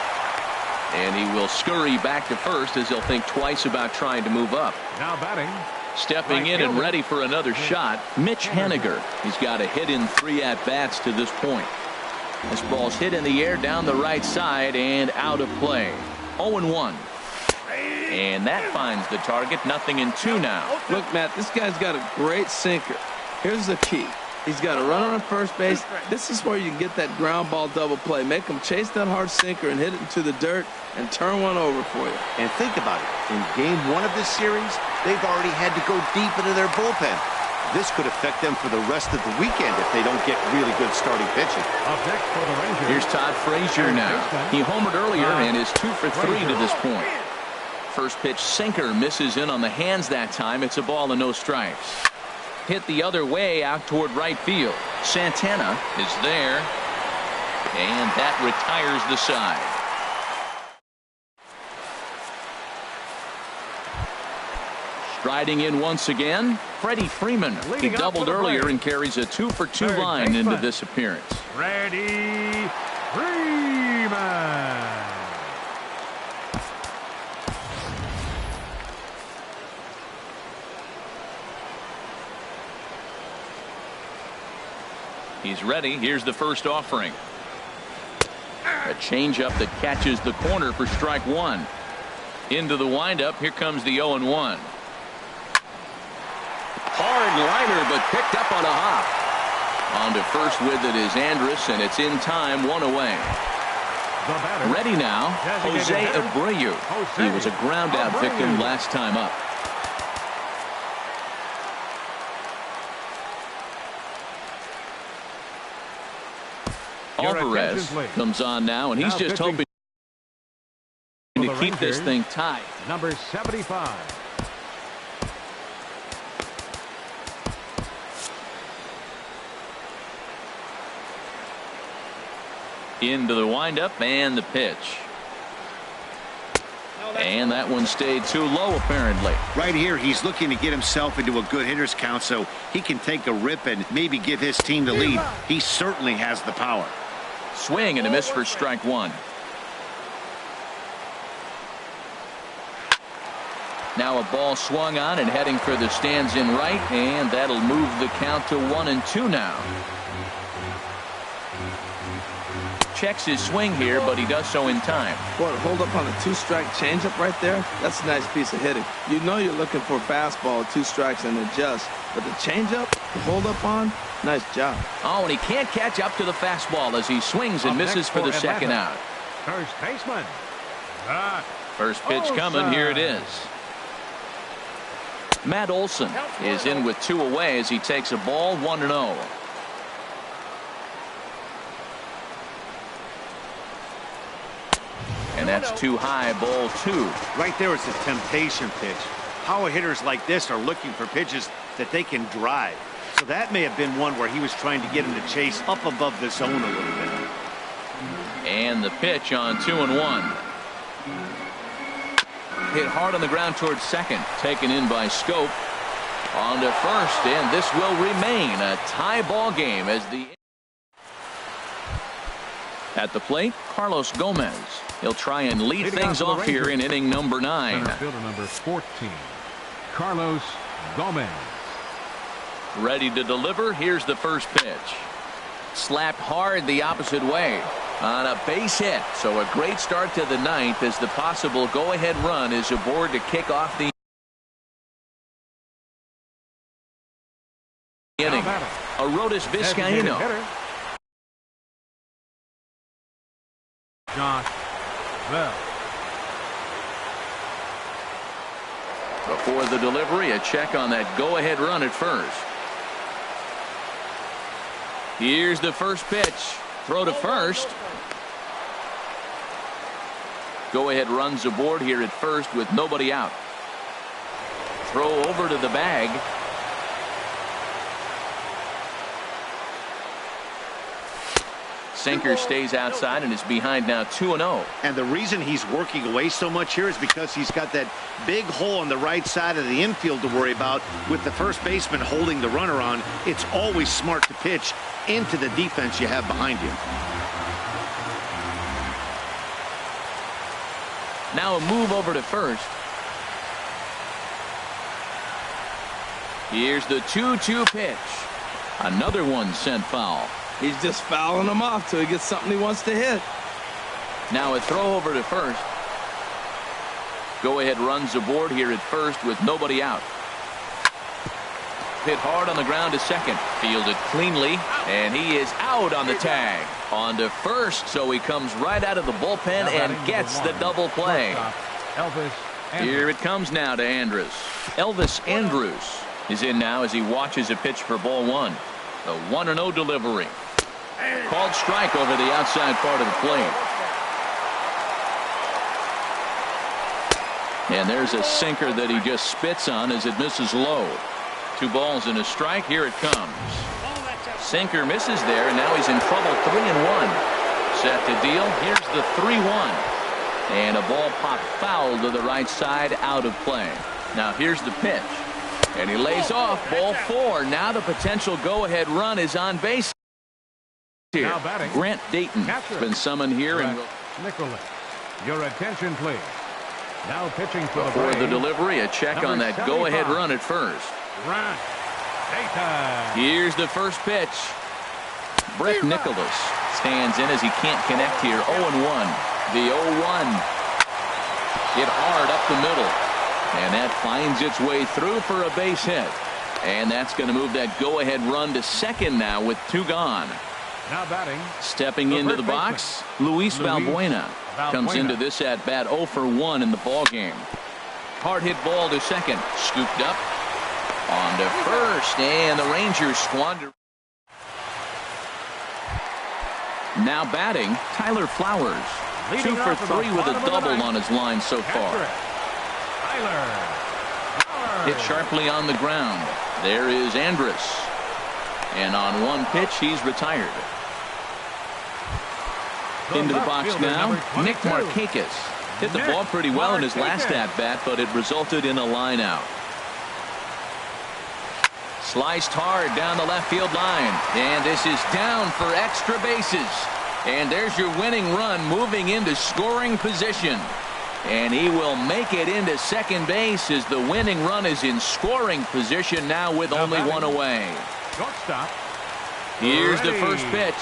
And he will scurry back to first as he'll think twice about trying to move up. Now batting. Stepping in and ready for another shot, Mitch Haniger. He's got a hit in 3 at-bats to this point. This ball's hit in the air down the right side and out of play. 0-1. And that finds the target. 0-2 now. Look, Matt, this guy's got a great sinker. Here's the key. He's got a runner on first base. This is where you can get that ground ball double play. Make him chase that hard sinker and hit it into the dirt and turn one over for you. And think about it. In game 1 of this series, they've already had to go deep into their bullpen. This could affect them for the rest of the weekend if they don't get really good starting pitching. Here's Todd Frazier now. He homered earlier and is 2 for 3 to this point. First pitch sinker misses in on the hands that time. It's a ball and no strikes. Hit the other way out toward right field. Santana is there, and that retires the side. Striding in once again, Freddie Freeman. He doubled earlier and carries a 2 for 2 line into this appearance. Freddie Freeman. He's ready. Here's the first offering. A changeup that catches the corner for strike 1. Into the windup. Here comes the 0-1. Hard liner, but picked up on a hop. On to first with it is Andrus, and it's in time, 1 away. Ready now, Jose Abreu. He was a ground out victim last time up. Alvarez comes on now, and he's just hoping to keep this thing tied. Number 75. Into the windup and the pitch. And that one stayed too low, apparently. Right here, he's looking to get himself into a good hitter's count so he can take a rip and maybe give his team the lead. He certainly has the power. Swing and a miss for strike 1. Now a ball swung on and heading for the stands in right, and that'll move the count to 1-2 now. Checks his swing here, but he does so in time. Boy, hold up on a 2-strike changeup right there. That's a nice piece of hitting. You know you're looking for a fastball, 2 strikes and adjust. But the changeup, the hold up on, nice job. Oh, and he can't catch up to the fastball as he swings and misses for the second out. First baseman. First pitch coming. Here it is. Matt Olson is in with 2 away as he takes a ball, 1-0. And that's too high, ball 2. Right there is a temptation pitch. Power hitters like this are looking for pitches that they can drive. So that may have been one where he was trying to get him to chase up above the zone a little bit. And the pitch on 2-1. Hit hard on the ground towards second. Taken in by Scope. On to first, and this will remain a tie ball game as the... At the plate, Carlos Gomez. He'll try and lead things off here in inning number 9. Center fielder number 14, Carlos Gomez. Ready to deliver. Here's the first pitch. Slapped hard the opposite way on a base hit. So a great start to the 9th as the possible go-ahead run is aboard to kick off the inning. Arodys Vizcaíno. Josh Bell. Before the delivery, a check on that go-ahead run at first. Here's the first pitch. Throw to first. Go-ahead runs aboard here at first with nobody out. Throw over to the bag. Sinker stays outside and is behind now 2-0. And the reason he's working away so much here is because he's got that big hole on the right side of the infield to worry about. With the first baseman holding the runner on, it's always smart to pitch into the defense you have behind you. Now a move over to first. Here's the 2-2 pitch. Another one sent foul. He's just fouling them off till he gets something he wants to hit. Now a throw over to first. Go-ahead runs aboard here at first with nobody out. Hit hard on the ground to second. Fielded cleanly, and he is out on the tag. On to first, so he comes right out of the bullpen and gets the double play. Here it comes now to Andrus. Elvis Andrus is in now as he watches a pitch for ball 1. The 1-0 delivery. Called strike over the outside part of the plate. And there's a sinker that he just spits on as it misses low. 2 balls and a strike. Here it comes. Sinker misses there, and now he's in trouble. 3-1. Set to deal. Here's the 3-1. And a ball popped foul to the right side, out of play. Now here's the pitch. And he lays off. Ball 4. Now the potential go-ahead run is on base here. Grant Dayton has been summoned here. And Nicholas, your attention, please. Now pitching for before the delivery, a check on that go-ahead run at first. Grant Dayton. Here's the first pitch. Brett Nicholas stands in as he can't connect here. 0-1. The 0-1. Hit hard up the middle. And that finds its way through for a base hit. And that's going to move that go-ahead run to second now with 2 gone. Now batting. Stepping into the box, Luis Valbuena comes into this at-bat 0 for 1 in the ball game. Hard hit ball to second. Scooped up. On to first. And the Rangers squander. Now batting, Tyler Flowers. 2 for 3 with a double on his line so far. Hit sharply on the ground. There is Andrus. And on 1 pitch, he's retired. Into the box now, Nick Markakis. Hit the ball pretty well in his last at-bat, but it resulted in a line out. Sliced hard down the left field line. And this is down for extra bases. And there's your winning run moving into scoring position. And he will make it into second base as the winning run is in scoring position now with only 1 away. Here's the first pitch.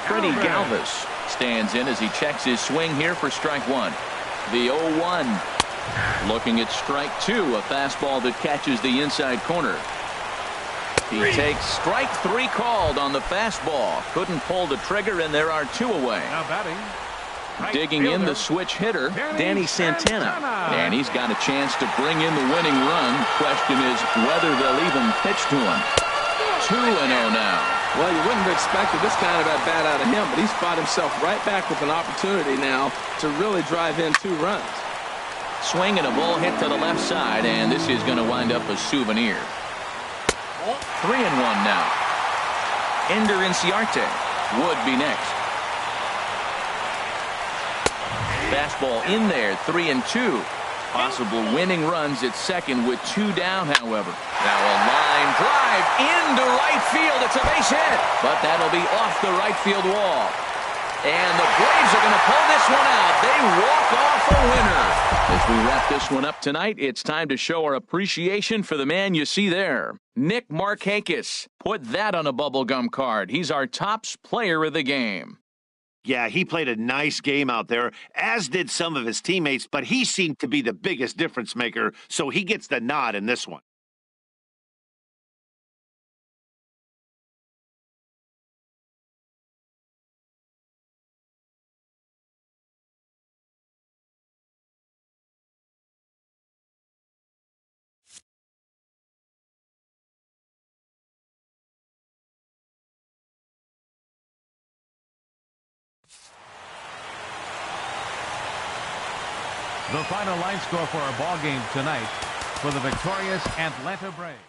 Freddie Galvis stands in as he checks his swing here for strike 1. The 0-1. Looking at strike 2, a fastball that catches the inside corner. He takes strike 3 called on the fastball. Couldn't pull the trigger, and there are 2 away. Now batting. Digging in the switch hitter, Danny Santana. And he's got a chance to bring in the winning run. Question is whether they'll even pitch to him. 2-0 now. Well, you wouldn't have expected this kind of at-bat out of him, but he's fought himself right back with an opportunity now to really drive in 2 runs. Swing and a ball hit to the left side, and this is going to wind up a souvenir. 3-1 now. Ender Inciarte would be next. Fastball in there, 3-2. Possible winning runs at second with 2 down, however. Now a line drive into right field. It's a base hit, but that'll be off the right field wall. And the Braves are going to pull this one out. They walk off a winner. As we wrap this one up tonight, it's time to show our appreciation for the man you see there. Nick Markakis. Put that on a bubblegum card. He's our tops player of the game. Yeah, he played a nice game out there, as did some of his teammates, but he seemed to be the biggest difference maker, so he gets the nod in this one. The final line score for our ball game tonight for the victorious Atlanta Braves.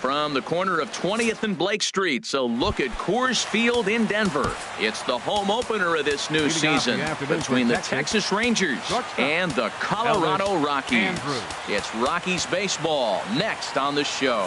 From the corner of 20th and Blake Street, so look at Coors Field in Denver. It's the home opener of this new season between the Texas Rangers and the Colorado Rockies. It's Rockies baseball next on the show.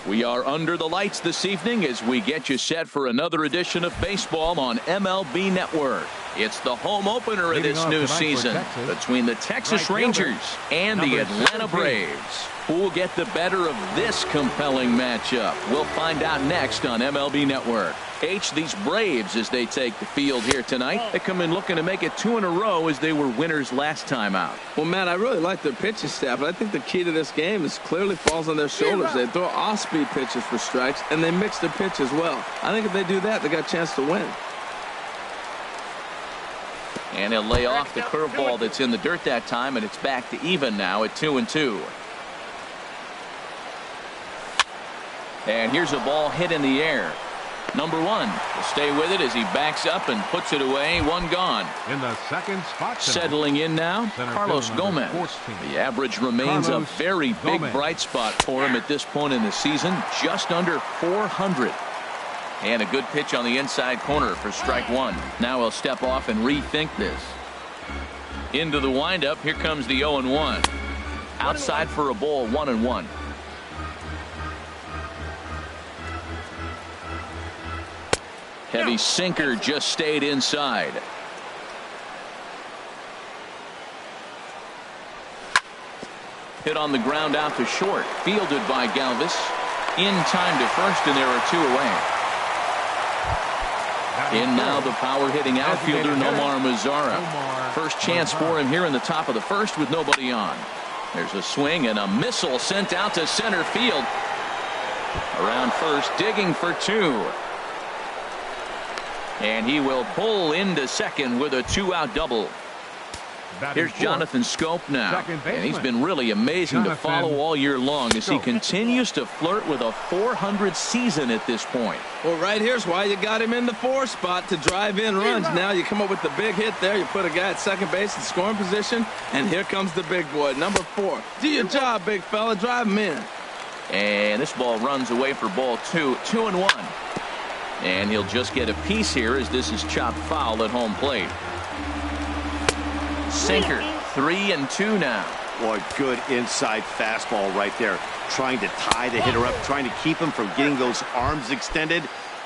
We are under the lights this evening as we get you set for another edition of baseball on MLB Network. It's the home opener of this new season between the Texas Rangers and the Atlanta Braves. Who will get the better of this compelling matchup? We'll find out next on MLB Network. These Braves, as they take the field here tonight, they come in looking to make it 2 in a row as they were winners last time out. Well, Matt, I really like their pitching staff, but I think the key to this game is clearly falls on their shoulders. They throw off-speed pitches for strikes, and they mix their pitch as well. I think if they do that, they got a chance to win. And he'll lay off the curveball that's in the dirt that time, and it's back to even now at 2-2. And here's a ball hit in the air. Number 1 will stay with it as he backs up and puts it away. 1 gone. In the second spot, settling in now, Carlos Gomez. 14. The average remains a very big bright spot for him at this point in the season, just under 400. And a good pitch on the inside corner for strike 1. Now he'll step off and rethink this. Into the windup. Here comes the 0-1. Outside for a ball, 1-1. Heavy sinker just stayed inside. Hit on the ground out to short. Fielded by Galvis. In time to first, and there are 2 away. In now the power hitting outfielder Nomar Mazara. First chance for him here in the top of the first with nobody on. There's a swing and a missile sent out to center field. Around first, digging for 2. And he will pull into second with a 2-out double. Here's Jonathan Scope now. And he's been really amazing to follow all year long as he continues to flirt with a 400 season at this point. Well, right here's why you got him in the 4 spot to drive in runs. Now you come up with the big hit there. You put a guy at second base in scoring position. And here comes the big boy, number 4. Do your job, big fella. Drive him in. And this ball runs away for ball 2. 2-1. And he'll just get a piece here as this is chopped foul at home plate. Sinker, 3-2 now. Boy, good inside fastball right there. Trying to tie the hitter up, trying to keep him from getting those arms extended.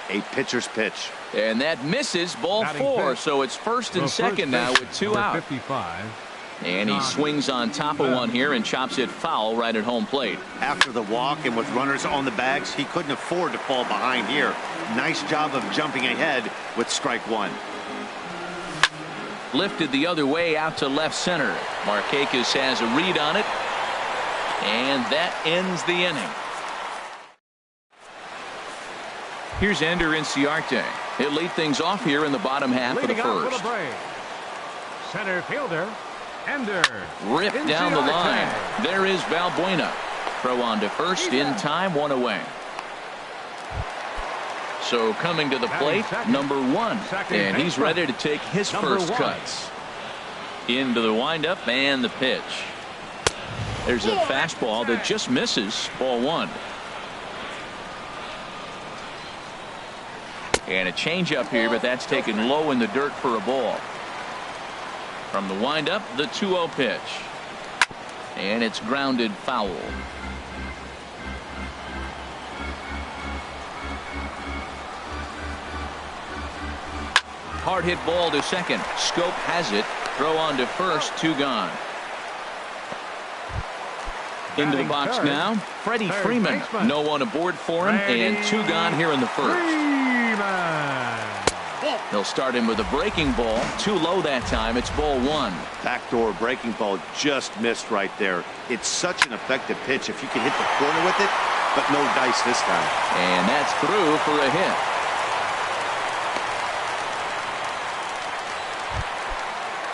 A pitcher's pitch. And that misses, ball 4. So it's first and second now with 2 out. 55. And he swings on top of one here and chops it foul right at home plate. After the walk and with runners on the bags, he couldn't afford to fall behind here. Nice job of jumping ahead with strike 1. Lifted the other way out to left center. Markakis has a read on it. And that ends the inning. Here's Ender Inciarte. He'll lead things off here in the bottom half of the first. Center fielder. Ender. Ripped down the line. There is Valbuena. Throw on to first in time, 1 away. So coming to the plate, number 1. And he's ready to take his first cuts. Into the windup and the pitch. There's a fastball that just misses, ball 1. And a changeup here, but that's taken low in the dirt for a ball. From the windup, the 2-0 pitch. And it's grounded foul. Hard hit ball to second. Scope has it. Throw on to first. 2 gone. Into the box now. Freddie Freeman. No one aboard for him. And 2 gone here in the first. They'll start him with a breaking ball. Too low that time. It's ball 1. Backdoor breaking ball just missed right there. It's such an effective pitch if you can hit the corner with it, but no dice this time. And that's through for a hit.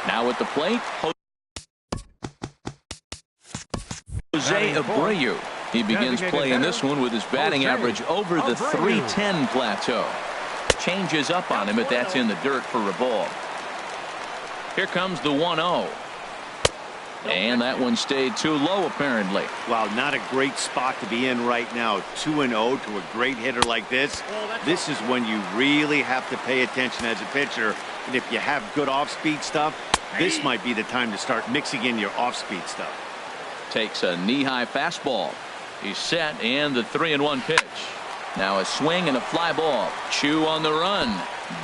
Now at the plate, Jose Abreu. He begins playing this one with his batting average over the .310 plateau. Changes up on him, but that's in the dirt for a ball. Here comes the 1-0. And that one stayed too low, apparently. Wow, not a great spot to be in right now. 2-0 to a great hitter like this. This is when you really have to pay attention as a pitcher. And if you have good off-speed stuff, this might be the time to start mixing in your off-speed stuff. Takes a knee-high fastball. He's set, and the 3-1 pitch. Now a swing and a fly ball. Chew on the run,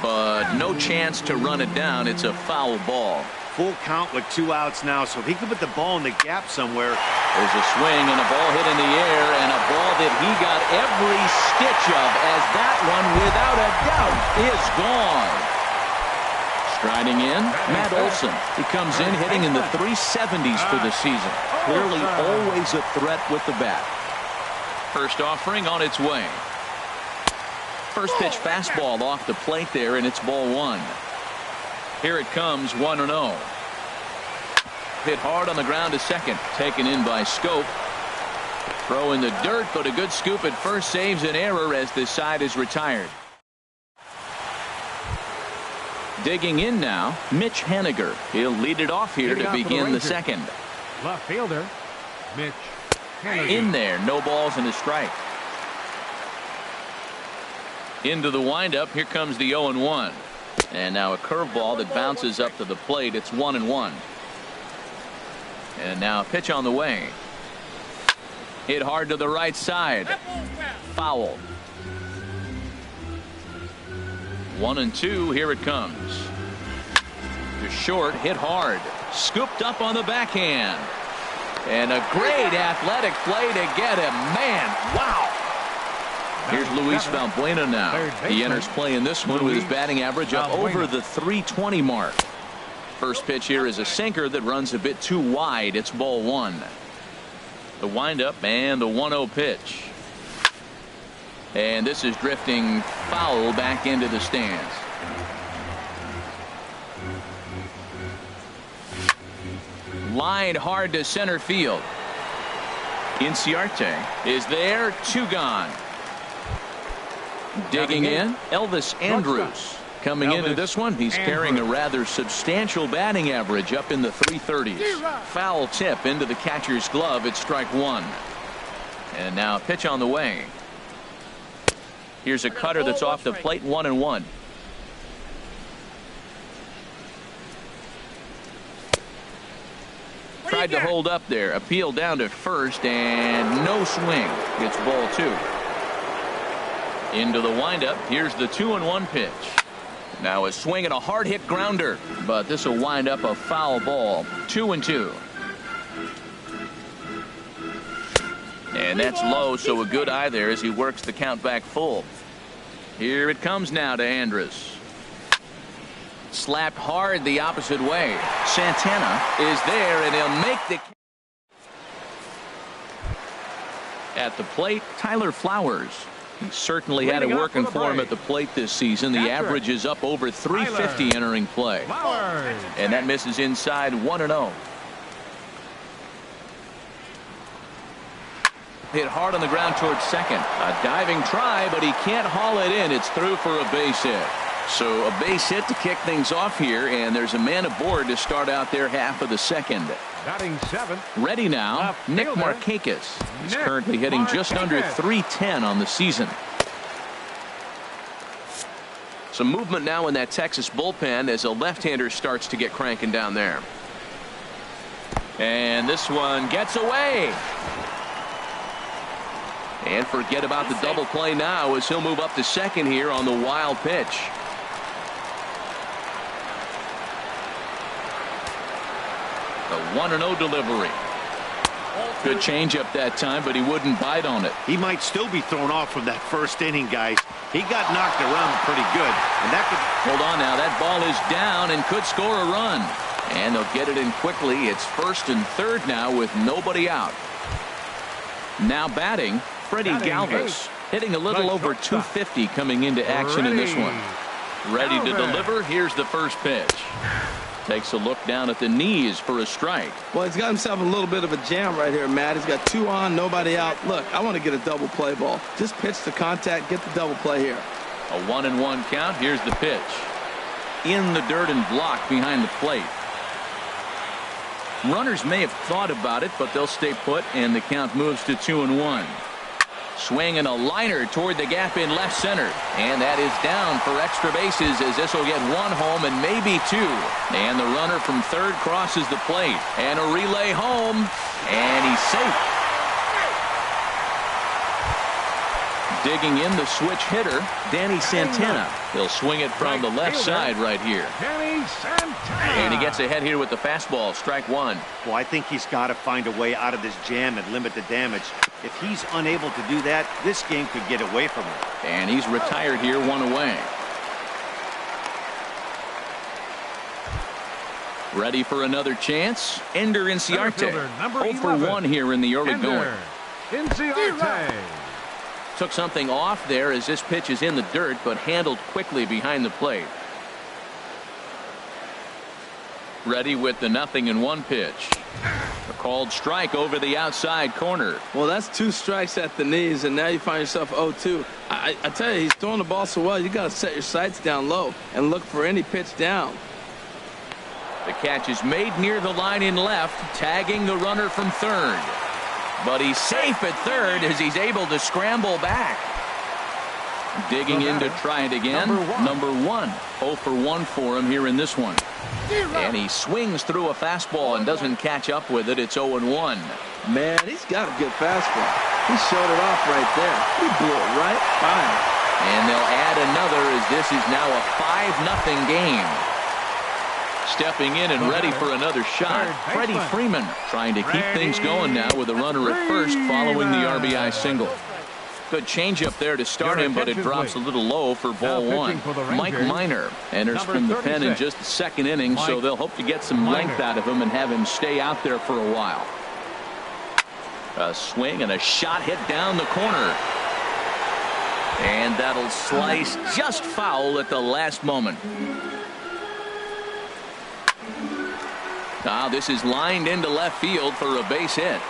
but no chance to run it down. It's a foul ball. Full count with 2 outs now, so if he can put the ball in the gap somewhere. There's a swing and a ball hit in the air, and a ball that he got every stitch of, as that one, without a doubt, is gone. Striding in, Matt Olson. He comes in hitting in the 370s for the season. Clearly always a threat with the bat. First offering on its way. First pitch fastball off the plate there, and it's ball 1. Here it comes, 1-0. Hit hard on the ground to second. Taken in by Scope. Throw in the dirt, but a good scoop at first saves an error as this side is retired. Digging in now, Mitch Haniger. He'll lead it off here to begin the second. Left fielder, Mitch Haniger. In there, no balls and a strike. Into the windup, here comes the 0-1. And now a curveball that bounces up to the plate. It's 1-1. And now a pitch on the way. Hit hard to the right side. Foul. 1-2. Here it comes. To short, hit hard. Scooped up on the backhand. And a great athletic play to get him. Man, wow. Here's Luis Valbuena now. He enters play in this one with his batting average up over the 320 mark. First pitch here is a sinker that runs a bit too wide. It's ball 1. The windup and the 1-0 pitch. And this is drifting foul back into the stands. Lined hard to center field. Inciarte is there. 2 gone. Digging in, Elvis Andrus. Coming into this one, he's carrying a rather substantial batting average up in the 330s. Foul tip into the catcher's glove. It's strike 1. And now a pitch on the way. Here's a cutter that's off the plate. 1-1. Tried to hold up there. Appeal down to first, and no swing. It's ball 2. Into the windup. Here's the 2-1 pitch. Now a swing and a hard hit grounder, but this will wind up a foul ball. 2-2. And that's low, so a good eye there as he works the count back full. Here it comes now to Andrus. Slapped hard the opposite way. Santana is there, and he'll make the. At the plate, Tyler Flowers. He certainly had it working for him at the plate this season. The average is up over 350 entering play. And that misses inside. 1-0. Hit hard on the ground towards second. A diving try, but he can't haul it in. It's through for a base hit. So a base hit to kick things off here, and there's a man aboard to start out their half of the second. Batting 7. Ready now, Nick Markakis. He's currently hitting just under 310 on the season. Some movement now in that Texas bullpen as a left-hander starts to get cranking down there. And this one gets away. And forget about the double play now as he'll move up to second here on the wild pitch. The 1-0 delivery. Good changeup that time, but he wouldn't bite on it. He might still be thrown off from that first inning, guys. He got knocked around pretty good, and that could. Hold on now. That ball is down and could score a run. And they'll get it in quickly. It's first and third now with nobody out. Now batting, Freddie Galvis, hitting a little over 250 coming into action in this one. Ready to deliver. Here's the first pitch. Takes a look down at the knees for a strike. Well, he's got himself a little bit of a jam right here, Matt. He's got 2 on, nobody out. Look, I want to get a double play ball. Just pitch the contact, get the double play here. A 1-1 count. Here's the pitch. In the dirt and blocked behind the plate. Runners may have thought about it, but they'll stay put, and the count moves to 2-1. Swing and a liner toward the gap in left center. And that is down for extra bases as this will get 1 home and maybe 2. And the runner from third crosses the plate. And a relay home. And he's safe. Digging in the switch hitter, Danny Santana. He'll swing it from the left side right here. Danny Santana. And he gets ahead here with the fastball, strike one. Well, I think he's got to find a way out of this jam and limit the damage. If he's unable to do that, this game could get away from him. And he's retired here, one away. Ready for another chance. Ender Inciarte. 0 for 1 here in the early going. Inciarte. Took something off there as this pitch is in the dirt, but handled quickly behind the plate. Ready with the 0-1 pitch. A called strike over the outside corner. Well, that's 2 strikes at the knees, and now you find yourself 0-2. I tell you, he's throwing the ball so well, you got to set your sights down low and look for any pitch down. The catch is made near the line in left, tagging the runner from third. But he's safe at third as he's able to scramble back. Digging in to try it again. Number one. 0 for 1 for him here in this one. And he swings through a fastball and doesn't catch up with it. It's 0-1. Man, he's got a good fastball. He showed it off right there. He blew it right by him. And they'll add another as this is now a 5-0 game. Stepping in and ready for another shot, Freddie Freeman trying to keep things going now with a runner at first following the RBI single. Good changeup there to start him, but it drops a little low for ball one. Mike Minor enters from the pen in just the second inning, so they'll hope to get some length out of him and have him stay out there for a while. A swing and a shot hit down the corner. And that'll slice just foul at the last moment. Now this is lined into left field for a base hit.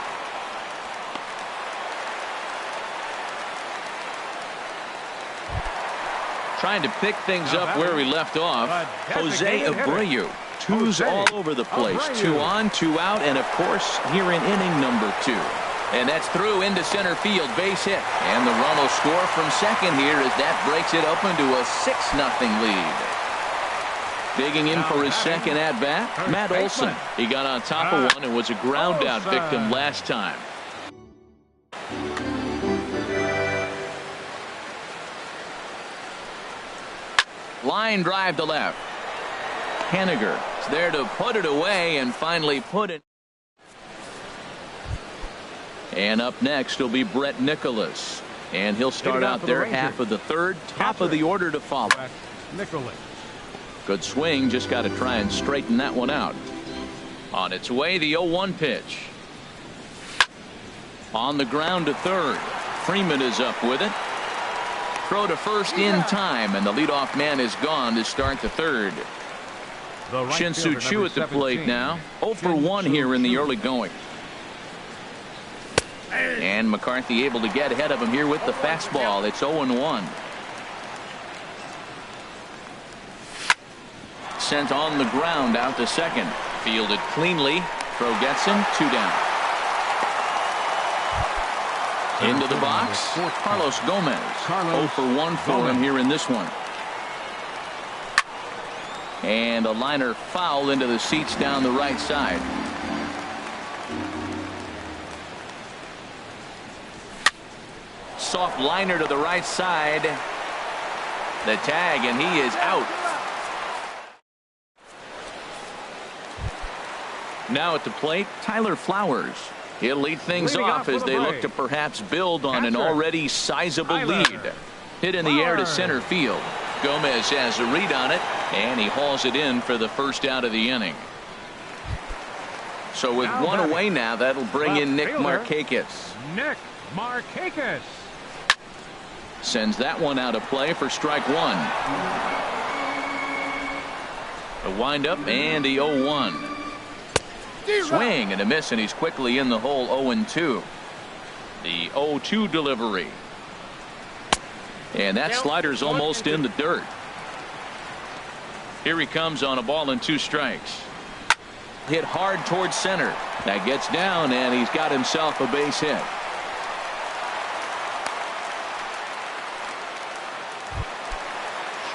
Trying to pick things up where we left off. Jose Abreu. 2's all over the place. 2 on, 2 out, and of course here in inning number 2. And that's through into center field, base hit. And the run will score from second here as that breaks it open to a 6-0 lead. Digging in for his second at-bat, Matt Olson. He got on top of one and was a ground-out victim last time. Line drive to left. Henniger is there to put it away and finally put it. And up next will be Brett Nicholas. And he'll start out there half of the third, top of the order to follow. Nicholas. Good swing, just got to try and straighten that one out. On its way, the 0-1 pitch. On the ground to third. Freeman is up with it. Throw to first in time, and the leadoff man is gone to start the third. Shin-Soo Choo at the plate now. 0 for 1 here in the early going. And McCarthy able to get ahead of him here with the fastball. It's 0-1. Sent on the ground out to second. Fielded cleanly. Throw gets him. 2 down. Into the box. Carlos Gomez. 0 for 1 for him here in this one. And a liner foul into the seats down the right side. Soft liner to the right side. The tag, and he is out. Now at the plate, Tyler Flowers. He'll lead things off as they look to perhaps build on an already sizable lead. Hit in the air to center field. Gomez has a read on it, and he hauls it in for the first out of the inning. So with one away now, that'll bring in Nick Markakis. Nick Markakis. Sends that one out of play for strike one. A windup and the 0-1. Swing and a miss, and he's quickly in the hole. 0-2. The 0-2 delivery. And that slider's almost in the dirt. Here he comes on a ball and 2 strikes. Hit hard towards center. That gets down, and he's got himself a base hit.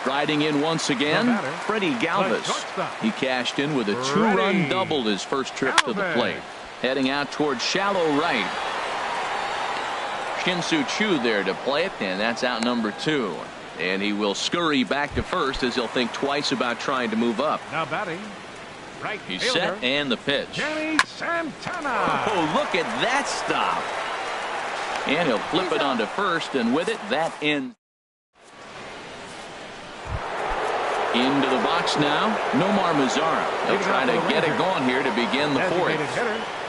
Striding in once again, Freddie Galvis. He cashed in with a 2-run double his first trip to the plate. Heading out towards shallow right. Shin-Soo Choo there to play it, and that's out number 2. And he will scurry back to first as he'll think twice about trying to move up. Now batting, right He's fielder, set and the pitch. Danny Santana. Oh, look at that stop. And he'll flip it onto first, and with it, that ends. Into the box now, Nomar Mazara. He'll try to get it going here to begin the 4th.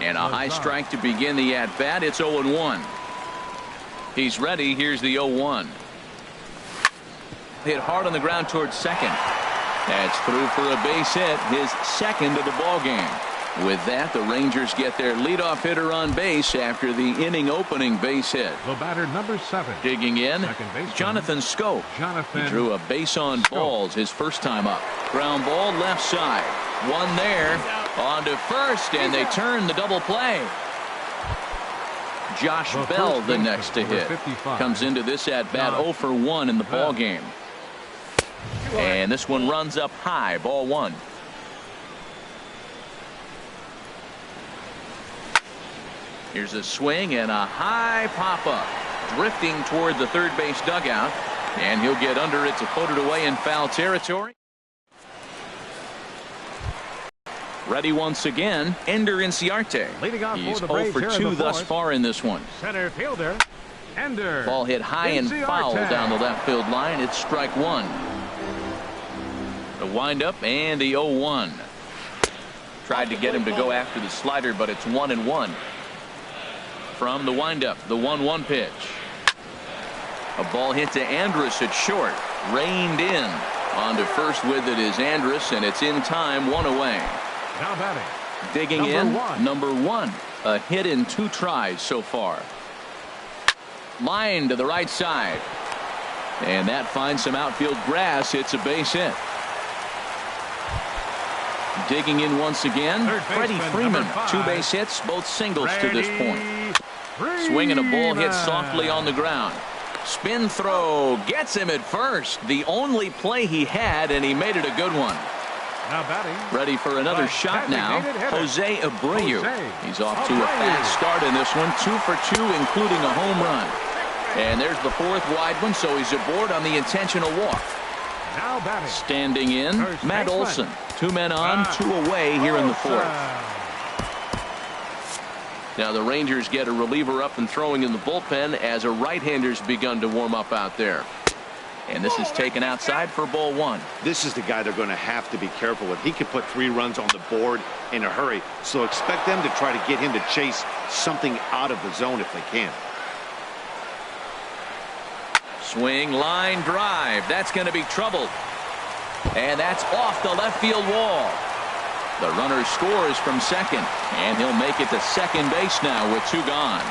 And a high strike to begin the at-bat. It's 0-1. He's ready. Here's the 0-1. Hit hard on the ground towards second. That's through for a base hit, his second of the ball game. With that, the Rangers get their leadoff hitter on base after the inning opening base hit. The batter number 7. Digging in, Jonathan Scope. He drew a base on balls his first time up. Ground ball left side. One there. On to first, and they turn the double play. Josh Bell the next to hit. Comes into this at bat 0 for 1 in the ball game. And this one runs up high, ball 1. Here's a swing and a high pop-up. Drifting toward the third base dugout. And he'll get under it to put it away in foul territory. Ready once again, Ender Inciarte. He's 0 for 2 thus far in this one. Center fielder, Ender. Ball hit high and foul down the left field line. It's strike 1. The windup and the 0-1. Tried to get him to go after the slider, but it's 1-1. From the windup, the 1-1 pitch. A ball hit to Andrus at short. Reined in. On to first with it is Andrus, and it's in time, 1 away. Now batting. Digging in, number 1. A hit in 2 tries so far. Line to the right side. And that finds some outfield grass. It's a base hit. Digging in once again, Freddie Freeman. 2 base hits, both singles to this point. Swinging a ball hit softly on the ground. Spin throw gets him at first. The only play he had, and he made it a good one. Now batting. Ready for another shot now. Jose Abreu. He's off to a fast start in this one. 2 for 2, including a home run. And there's the 4th wide one, so he's aboard on the intentional walk. Now batting. Standing in, Matt Olson. 2 men on, 2 away here in the 4th. Now the Rangers get a reliever up and throwing in the bullpen as a right-hander's begun to warm up out there. And this is taken outside for ball 1. This is the guy they're going to have to be careful with. He can put 3 runs on the board in a hurry, so expect them to try to get him to chase something out of the zone if they can. Swing, line drive. That's going to be troubled. And that's off the left field wall. The runner scores from second, and he'll make it to second base now with 2 gone.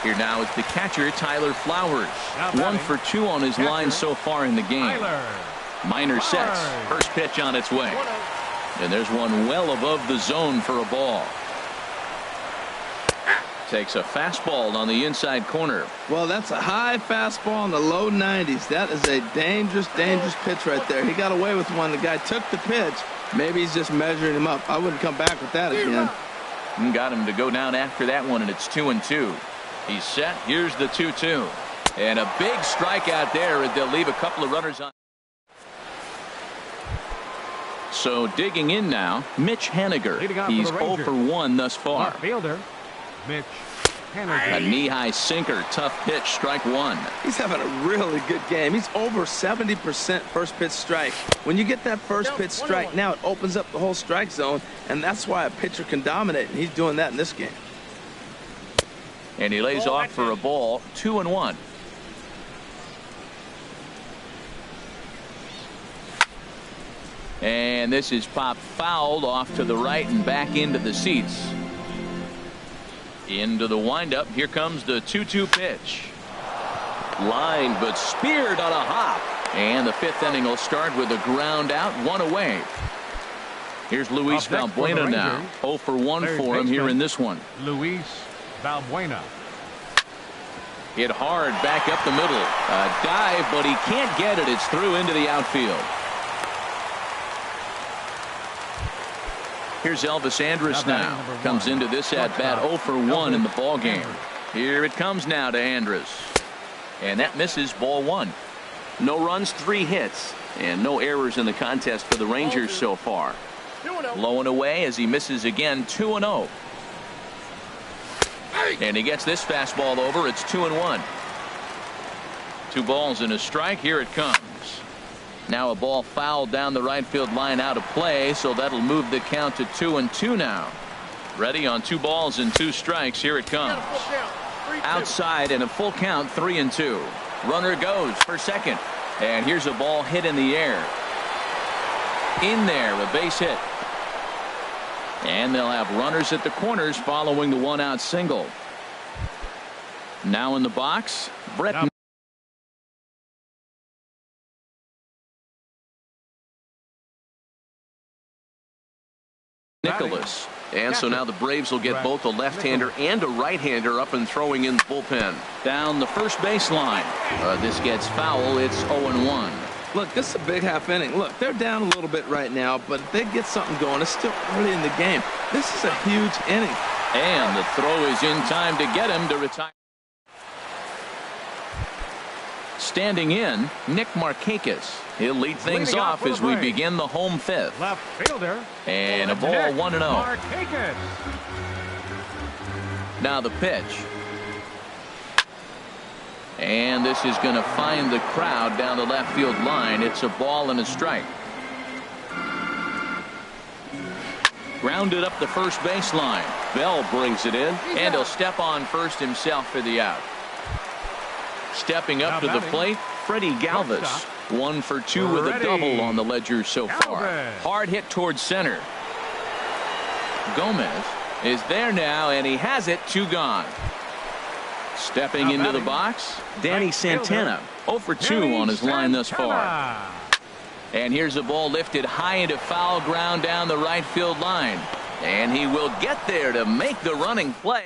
Here now is the catcher, Tyler Flowers. 1 for 2 on his line so far in the game. Minor sets. First pitch on its way. And there's one well above the zone for a ball. Takes a fastball on the inside corner. Well, that's a high fastball in the low 90s. That is a dangerous pitch right there. He got away with one. The guy took the pitch. Maybe he's just measuring him up. I wouldn't come back with that again. And got him to go down after that one, and it's 2-2. He's set. Here's the 2-2. And a big strikeout there. They'll leave a couple of runners on. So digging in now, Mitch Haniger. He's 0 for 1 thus far. Fielder, Mitch Haniger. A knee-high sinker, tough pitch, strike 1. He's having a really good game. He's over 70% first pitch strike. When you get that first pitch strike, now it opens up the whole strike zone, and that's why a pitcher can dominate, and he's doing that in this game. And he lays off for a ball, 2-1. And this is popped fouled off to the right and back into the seats. Into the windup. Here comes the 2-2 pitch. Line, but speared on a hop. And the 5th inning will start with a ground out, 1 away. Here's Luis Valbuena now. 0 for 1 for him here in this one. Luis Valbuena. Hit hard back up the middle. A dive, but he can't get it. It's through into the outfield. Here's Elvis Andrus now. Comes into this at-bat 0 for 1 in the ball game. Here it comes now to Andrus. And that misses, ball 1. No runs, 3 hits, and no errors in the contest for the Rangers so far. Low and away as he misses again, 2-0. And he gets this fastball over. It's 2-1. 2 balls and a strike. Here it comes. Now a ball fouled down the right field line out of play, so that'll move the count to 2-2 now. Ready on 2 balls and 2 strikes. Here it comes. Outside and a full count, 3-2. Runner goes for second. And here's a ball hit in the air. In there, a base hit. And they'll have runners at the corners following the 1-out single. Now in the box, Brett Nicholas. And so now the Braves will get both a left-hander and a right-hander up and throwing in the bullpen. Down the first baseline. This gets foul. It's 0-1. Look, this is a big half inning. Look, they're down a little bit right now, but if they get something going, it's still early in the game. This is a huge inning. And the throw is in time to get him to retire. Standing in, Nick Markakis. He'll lead things off as we begin the home 5th. Left fielder. And a ball, 1-0. Markakis. Now the pitch. And this is going to find the crowd down the left field line. It's a ball and a strike. Grounded up the first baseline. Bell brings it in. And he'll step on first himself for the out. Stepping up to the plate, Freddie Galvis. 1 for 2 with a double on the ledger so far. Hard hit towards center. Gomez is there now, and he has it. 2 gone. Stepping into the box, Danny Santana. 0 for 2 on his line thus far. And here's a ball lifted high into foul ground down the right field line. And he will get there to make the running play.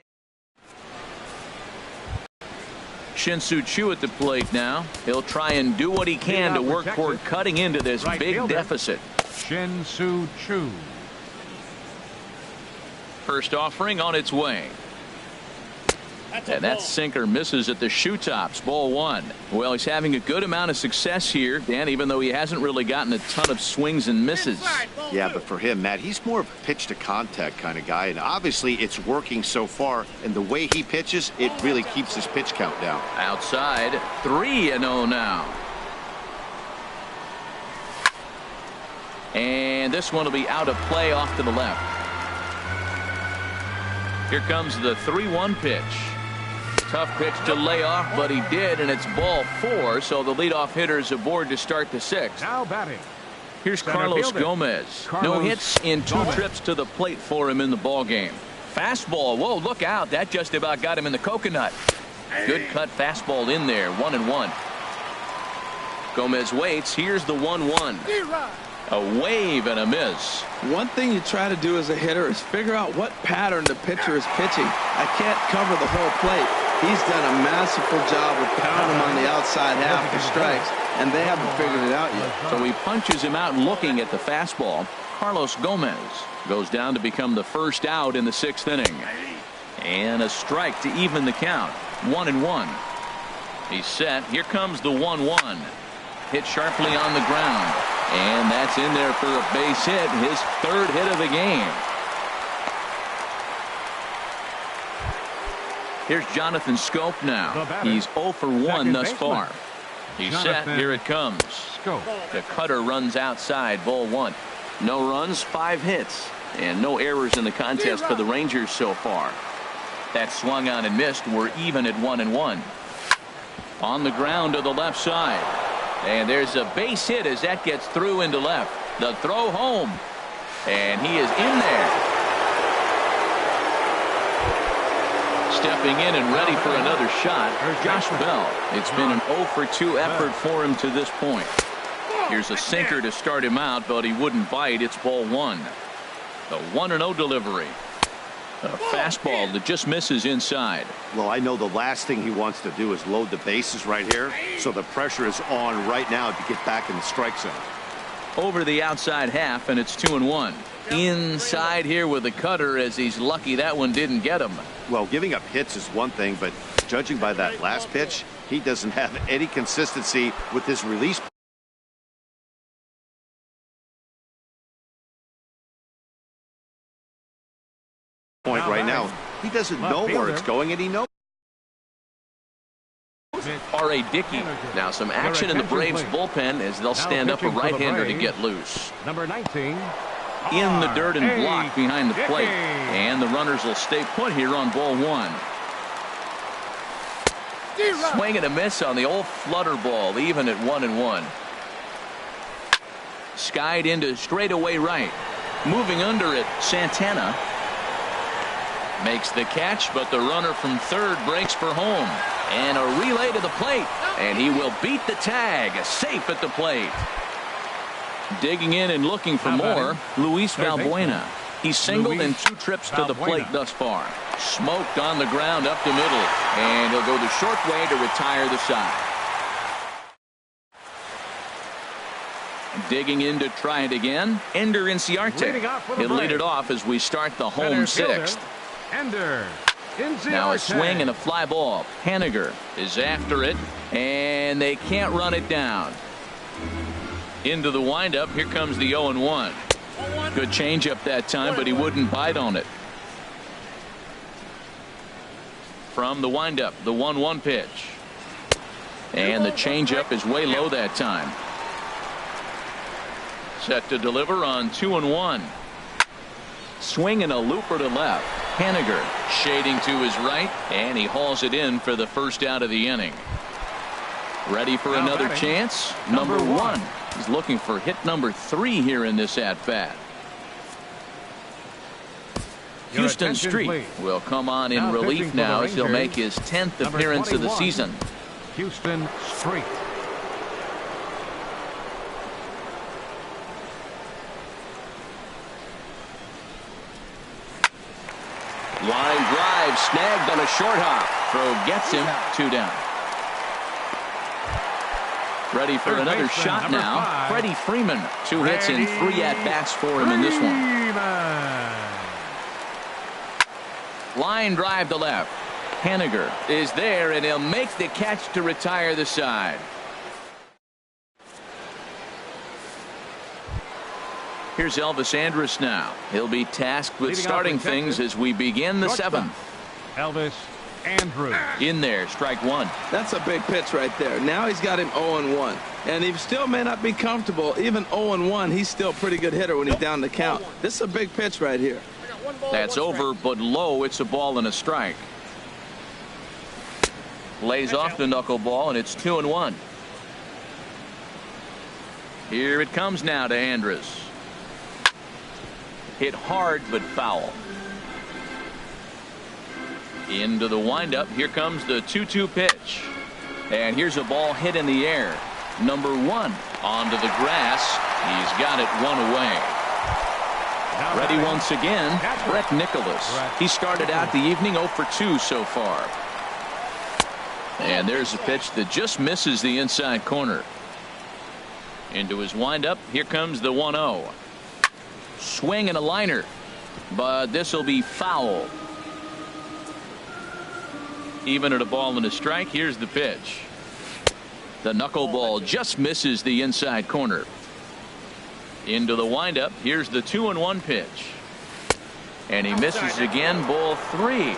Shin-Soo Choo at the plate now. He'll try and do what he can to work toward cutting into this big deficit. Shin-Soo Choo. First offering on its way. And that sinker misses at the shoe tops. Ball 1. Well, he's having a good amount of success here, Dan, even though he hasn't really gotten a ton of swings and misses. Yeah, but for him, Matt, he's more of a pitch to contact kind of guy, and obviously it's working so far, and the way he pitches, it really keeps his pitch count down. Outside, 3-0 now. And this one will be out of play off to the left. Here comes the 3-1 pitch. Tough pitch to lay off, but he did, and it's ball 4, so the leadoff hitter is aboard to start the 6th. Now batting. Here's Carlos Gomez. No hits in 2 trips to the plate for him in the ball game. Fastball. Whoa, look out. That just about got him in the coconut. Good cut fastball in there. 1-1. Gomez waits. Here's the 1-1. A wave and a miss. One thing you try to do as a hitter is figure out what pattern the pitcher is pitching. I can't cover the whole plate. He's done a masterful job of pounding him on the outside half for strikes, and they haven't figured it out yet. So he punches him out looking at the fastball. Carlos Gomez goes down to become the first out in the 6th inning. And a strike to even the count. 1-1. He's set. Here comes the 1-1. Hit sharply on the ground. And that's in there for a base hit. His 3rd hit of the game. Here's Jonathan Scope now. He's 0 for 1 thus far. He's set. Here it comes. The cutter runs outside. Ball 1. No runs, 5 hits, and no errors in the contest for the Rangers so far. That swung on and missed. We're even at 1-1. On the ground to the left side. And there's a base hit as that gets through into left. The throw home. And he is in there. Stepping in and ready for another shot, Josh Bell. It's been an 0 for 2 effort for him to this point. Here's a sinker to start him out, but he wouldn't bite. It's ball 1. The 1-0 delivery. A fastball that just misses inside. Well, I know the last thing he wants to do is load the bases right here, so the pressure is on right now to get back in the strike zone. over the outside half, and it's 2-1. Inside here with the cutter, as he's lucky that one didn't get him. Well, giving up hits is one thing, but judging by that last pitch, he doesn't have any consistency with his release point right now. He doesn't know where it's going, and he knows. R.A. Dickey. Now some action in the Braves bullpen as they'll stand up a right-hander to get loose. Number 19. In the dirt and blocked behind the plate. And the runners will stay put here on ball one. Swing and a miss on the old flutter ball, even at 1-1. Skied into straightaway right. Moving under it, Santana. Makes the catch, but the runner from third breaks for home. And a relay to the plate. And he will beat the tag. Safe at the plate. Digging in and looking for more, Luis Valbuena. He's singled in 2 trips to the plate thus far. Smoked on the ground up the middle. And he'll go the short way to retire the side. Digging in to try it again, Ender Inciarte. He'll lead it off as we start the home 6th. Ender. Now a swing and a fly ball. Haniger is after it, and they can't run it down. Into the windup. Here comes the 0-1. Good changeup that time, but he wouldn't bite on it. From the windup, the 1-1 pitch. And the changeup is way low that time. Set to deliver on 2-1. Swing and a looper to left. Haniger shading to his right, and he hauls it in for the first out of the inning. Ready for another chance? Number 1. He's looking for hit number 3 here in this at-bat. Houston Street will come on in relief now as he'll make his 10th appearance of the season. Houston Street. Line drive snagged on a short hop. Throw gets him. 2 down. Ready for another shot now. 5. Freddie Freeman. 2 hits and 3 at-bats for him in this one. Line drive to left. Haniger is there, and he'll make the catch to retire the side. Here's Elvis Andrus now. He'll be tasked with starting things as we begin the 7th. Elvis Andrus. In there, strike 1. That's a big pitch right there. Now he's got him 0-1. And he still may not be comfortable. Even 0-1, he's still a pretty good hitter when he's down the count. This is a big pitch right here. That's over, but low. It's a ball and a strike. Lays off the knuckleball, and it's 2-1. Here it comes now to Andrus. Hit hard, but foul. Into the windup. Here comes the 2-2 pitch. And here's a ball hit in the air. Number 1 onto the grass. He's got it 1 away. Ready once again, Brett Nicholas. He started out the evening 0 for 2 so far. And there's a pitch that just misses the inside corner. Into his windup. Here comes the 1-0. Swing and a liner, but this will be foul. Even at a ball and a strike. Here's the pitch. The knuckleball just misses the inside corner. Into the windup. Here's the 2-1 pitch, and he misses again. Ball 3.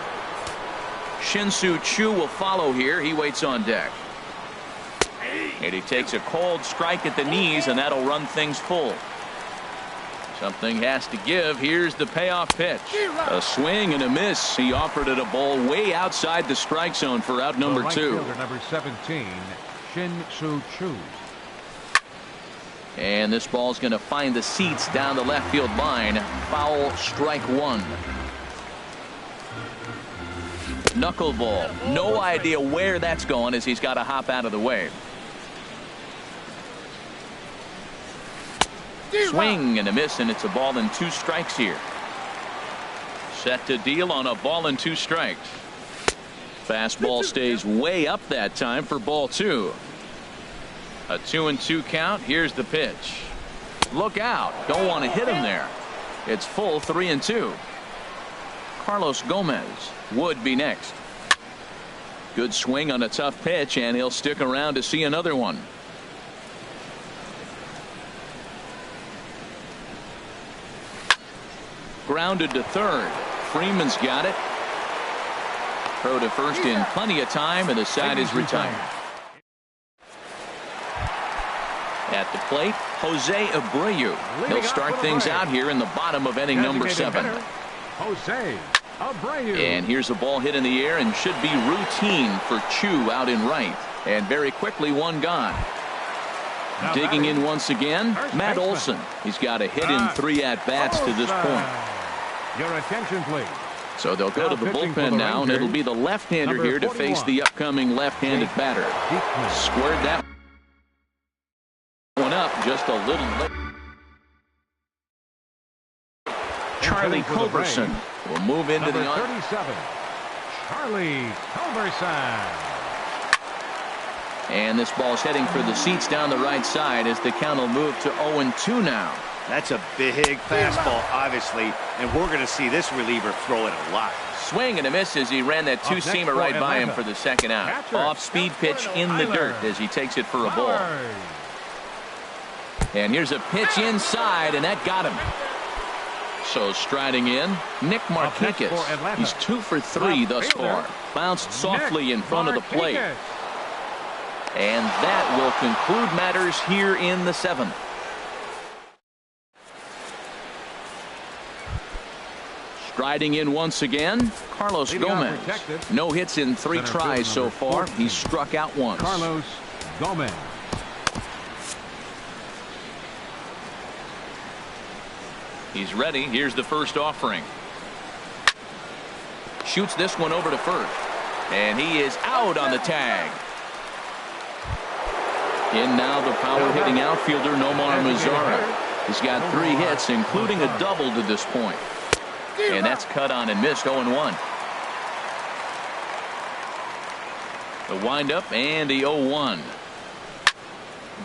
Shin-Soo Choo will follow here. He waits on deck, and he takes a cold strike at the knees, and that'll run things full. Something has to give. Here's the payoff pitch. A swing and a miss. He offered it a ball way outside the strike zone for out number 2. Number 17, Shin-Soo Choo. And this ball's going to find the seats down the left field line. Foul, strike 1. Knuckleball. No idea where that's going as he's got to hop out of the way. Swing and a miss, and it's a ball and 2 strikes here. Set to deal on a ball and 2 strikes. Fastball stays way up that time for ball 2. A 2-2 count. Here's the pitch. Look out. Don't want to hit him there. It's full 3-2. Carlos Gomez would be next. Good swing on a tough pitch, and he'll stick around to see another one. Grounded to third. Freeman's got it. Throw to first in plenty of time, and the side is retired. At the plate, Jose Abreu. He'll start things out here in the bottom of inning number 7. Jose Abreu. And here's a ball hit in the air and should be routine for Chu out in right. And very quickly, one gone. Digging in once again, Matt Olson. He's got a hit in 3 at-bats to this point. Your attention, please. So they'll go to the bullpen now, and it'll be the left-hander here to face the upcoming left-handed batter. Squared that one up just a little late. Charlie Culberson will move into the 37. Charlie Culberson. And this ball's heading for the seats down the right side as the count will move to 0-2 now. That's a big fastball, obviously, and we're going to see this reliever throw it a lot. Swing and a miss as he ran that two-seamer right by him for the second out. Off-speed pitch in the dirt as he takes it for a ball. And here's a pitch inside, and that got him. So striding in, Nick Markakis. He's 2 for 3 thus far. Bounced softly in front of the plate. And that will conclude matters here in the 7th. Striding in once again, Carlos Gomez. No hits in 3 tries so far. He's struck out once. Carlos Gomez. He's ready. Here's the first offering. Shoots this one over to first. And he is out on the tag. In now the power-hitting outfielder Nomar Mazara. He's got 3 hits, including a double to this point. And that's cut on and missed 0-1. The windup and the 0-1.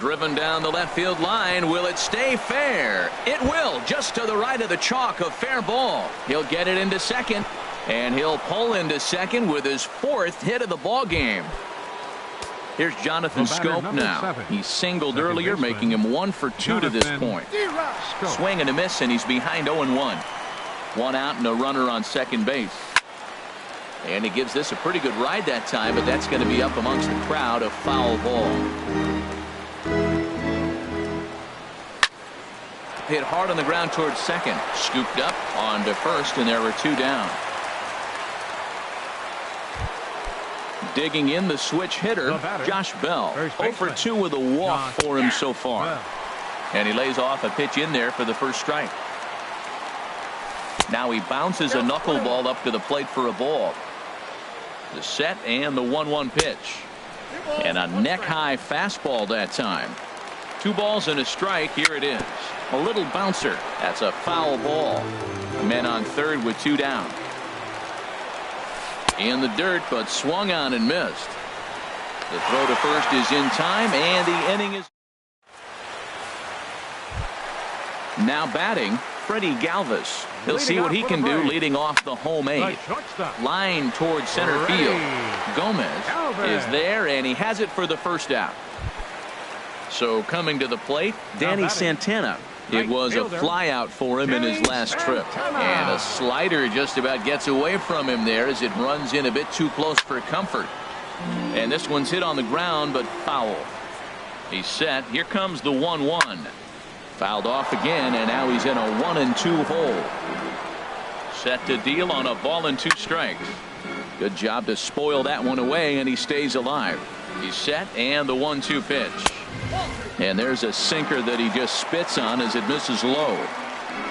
Driven down the left field line. Will it stay fair? It will. Just to the right of the chalk, a fair ball. He'll get it into second. And he'll pull into second with his 4th hit of the ball game. Here's Jonathan Scope now. He singled earlier, making him 1 for 2 to this point. Swing and a miss, and he's behind 0-1. 1 out and a runner on second base. And he gives this a pretty good ride that time, but that's going to be up amongst the crowd. A foul ball. Hit hard on the ground towards second. Scooped up onto first, and there were 2 down. Digging in the switch hitter, Josh Bell. 0 for 2 with a walk for him so far. And he lays off a pitch in there for the first strike. Now he bounces a knuckleball up to the plate for a ball. The set and the 1-1 pitch. And a neck-high fastball that time. 2 balls and a strike. Here it is. A little bouncer. That's a foul ball. Men on third with 2 down. In the dirt, but swung on and missed. The throw to first is in time, and the inning is. Now batting, Freddie Galvis. He'll see what he can do leading off the home 8th. Line towards center field. Gomez is there, and he has it for the first out. So coming to the plate, Danny Santana. It was a fly out for him in his last trip. And a slider just about gets away from him there as it runs in a bit too close for comfort. And this one's hit on the ground, but foul. He's set. Here comes the 1-1. Fouled off again, and now he's in a 1-2 hole. Set to deal on a ball and 2 strikes. Good job to spoil that one away, and he stays alive. He's set, and the 1-2 pitch. And there's a sinker that he just spits on as it misses low.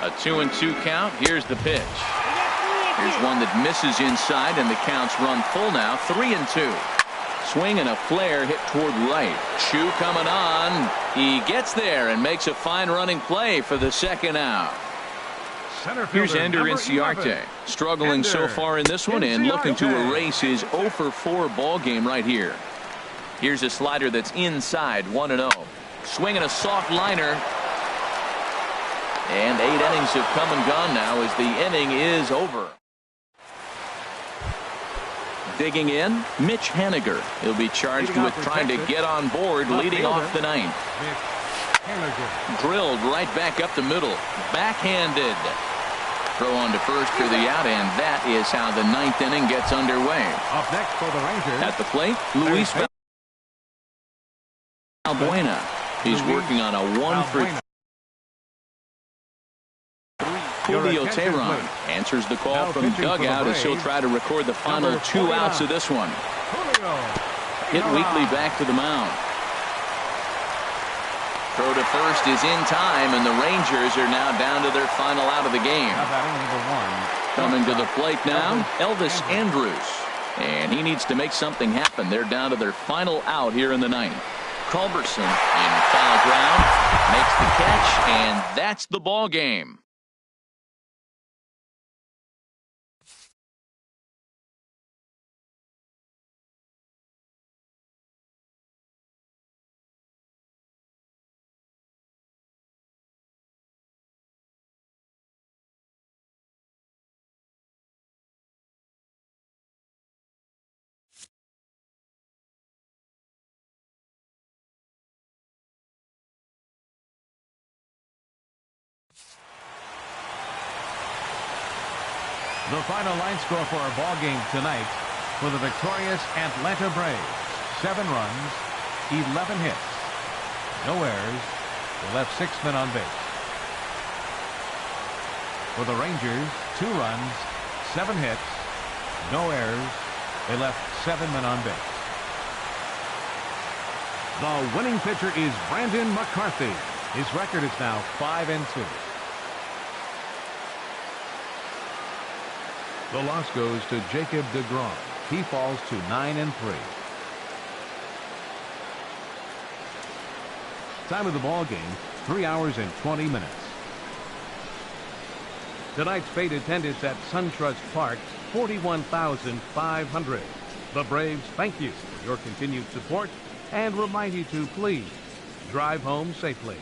A 2-2 count. Here's the pitch. Here's one that misses inside, and the counts run full now. 3-2. Swing and a flare hit toward right. Chu coming on. He gets there and makes a fine running play for the second out. Here's Ender Inciarte. Struggling so far in this one and looking to erase his 0 for 4 ball game right here. Here's a slider that's inside, 1-0. Swinging a soft liner. And 8 innings have come and gone now as the inning is over. Digging in, Mitch Haniger. He'll be charged with trying to get on board, leading off the ninth. Drilled right back up the middle. Backhanded. Throw on to first for the out, and that is how the ninth inning gets underway. Up next for the Rangers. At the plate, Luis Valbuena. He's working on a 1-for-3. Julio Teheran answers the call from dugout as he'll try to record the final 2 outs of this one. Hit weakly back to the mound. Throw to first is in time, and the Rangers are now down to their final out of the game. Coming to the plate now, Elvis Andrus. And he needs to make something happen. They're down to their final out here in the ninth. Culberson in foul ground makes the catch, and that's the ball game. The final line score for our ball game tonight for the victorious Atlanta Braves: 7 runs, 11 hits, no errors. They left 6 men on base. For the Rangers, 2 runs, 7 hits, no errors. They left 7 men on base. The winning pitcher is Brandon McCarthy. His record is now 5-2. The loss goes to Jacob deGrom. He falls to 9-3. Time of the ball game, 3 hours and 20 minutes. Tonight's paid attendance at SunTrust Park, 41,500. The Braves thank you for your continued support and remind you to please drive home safely.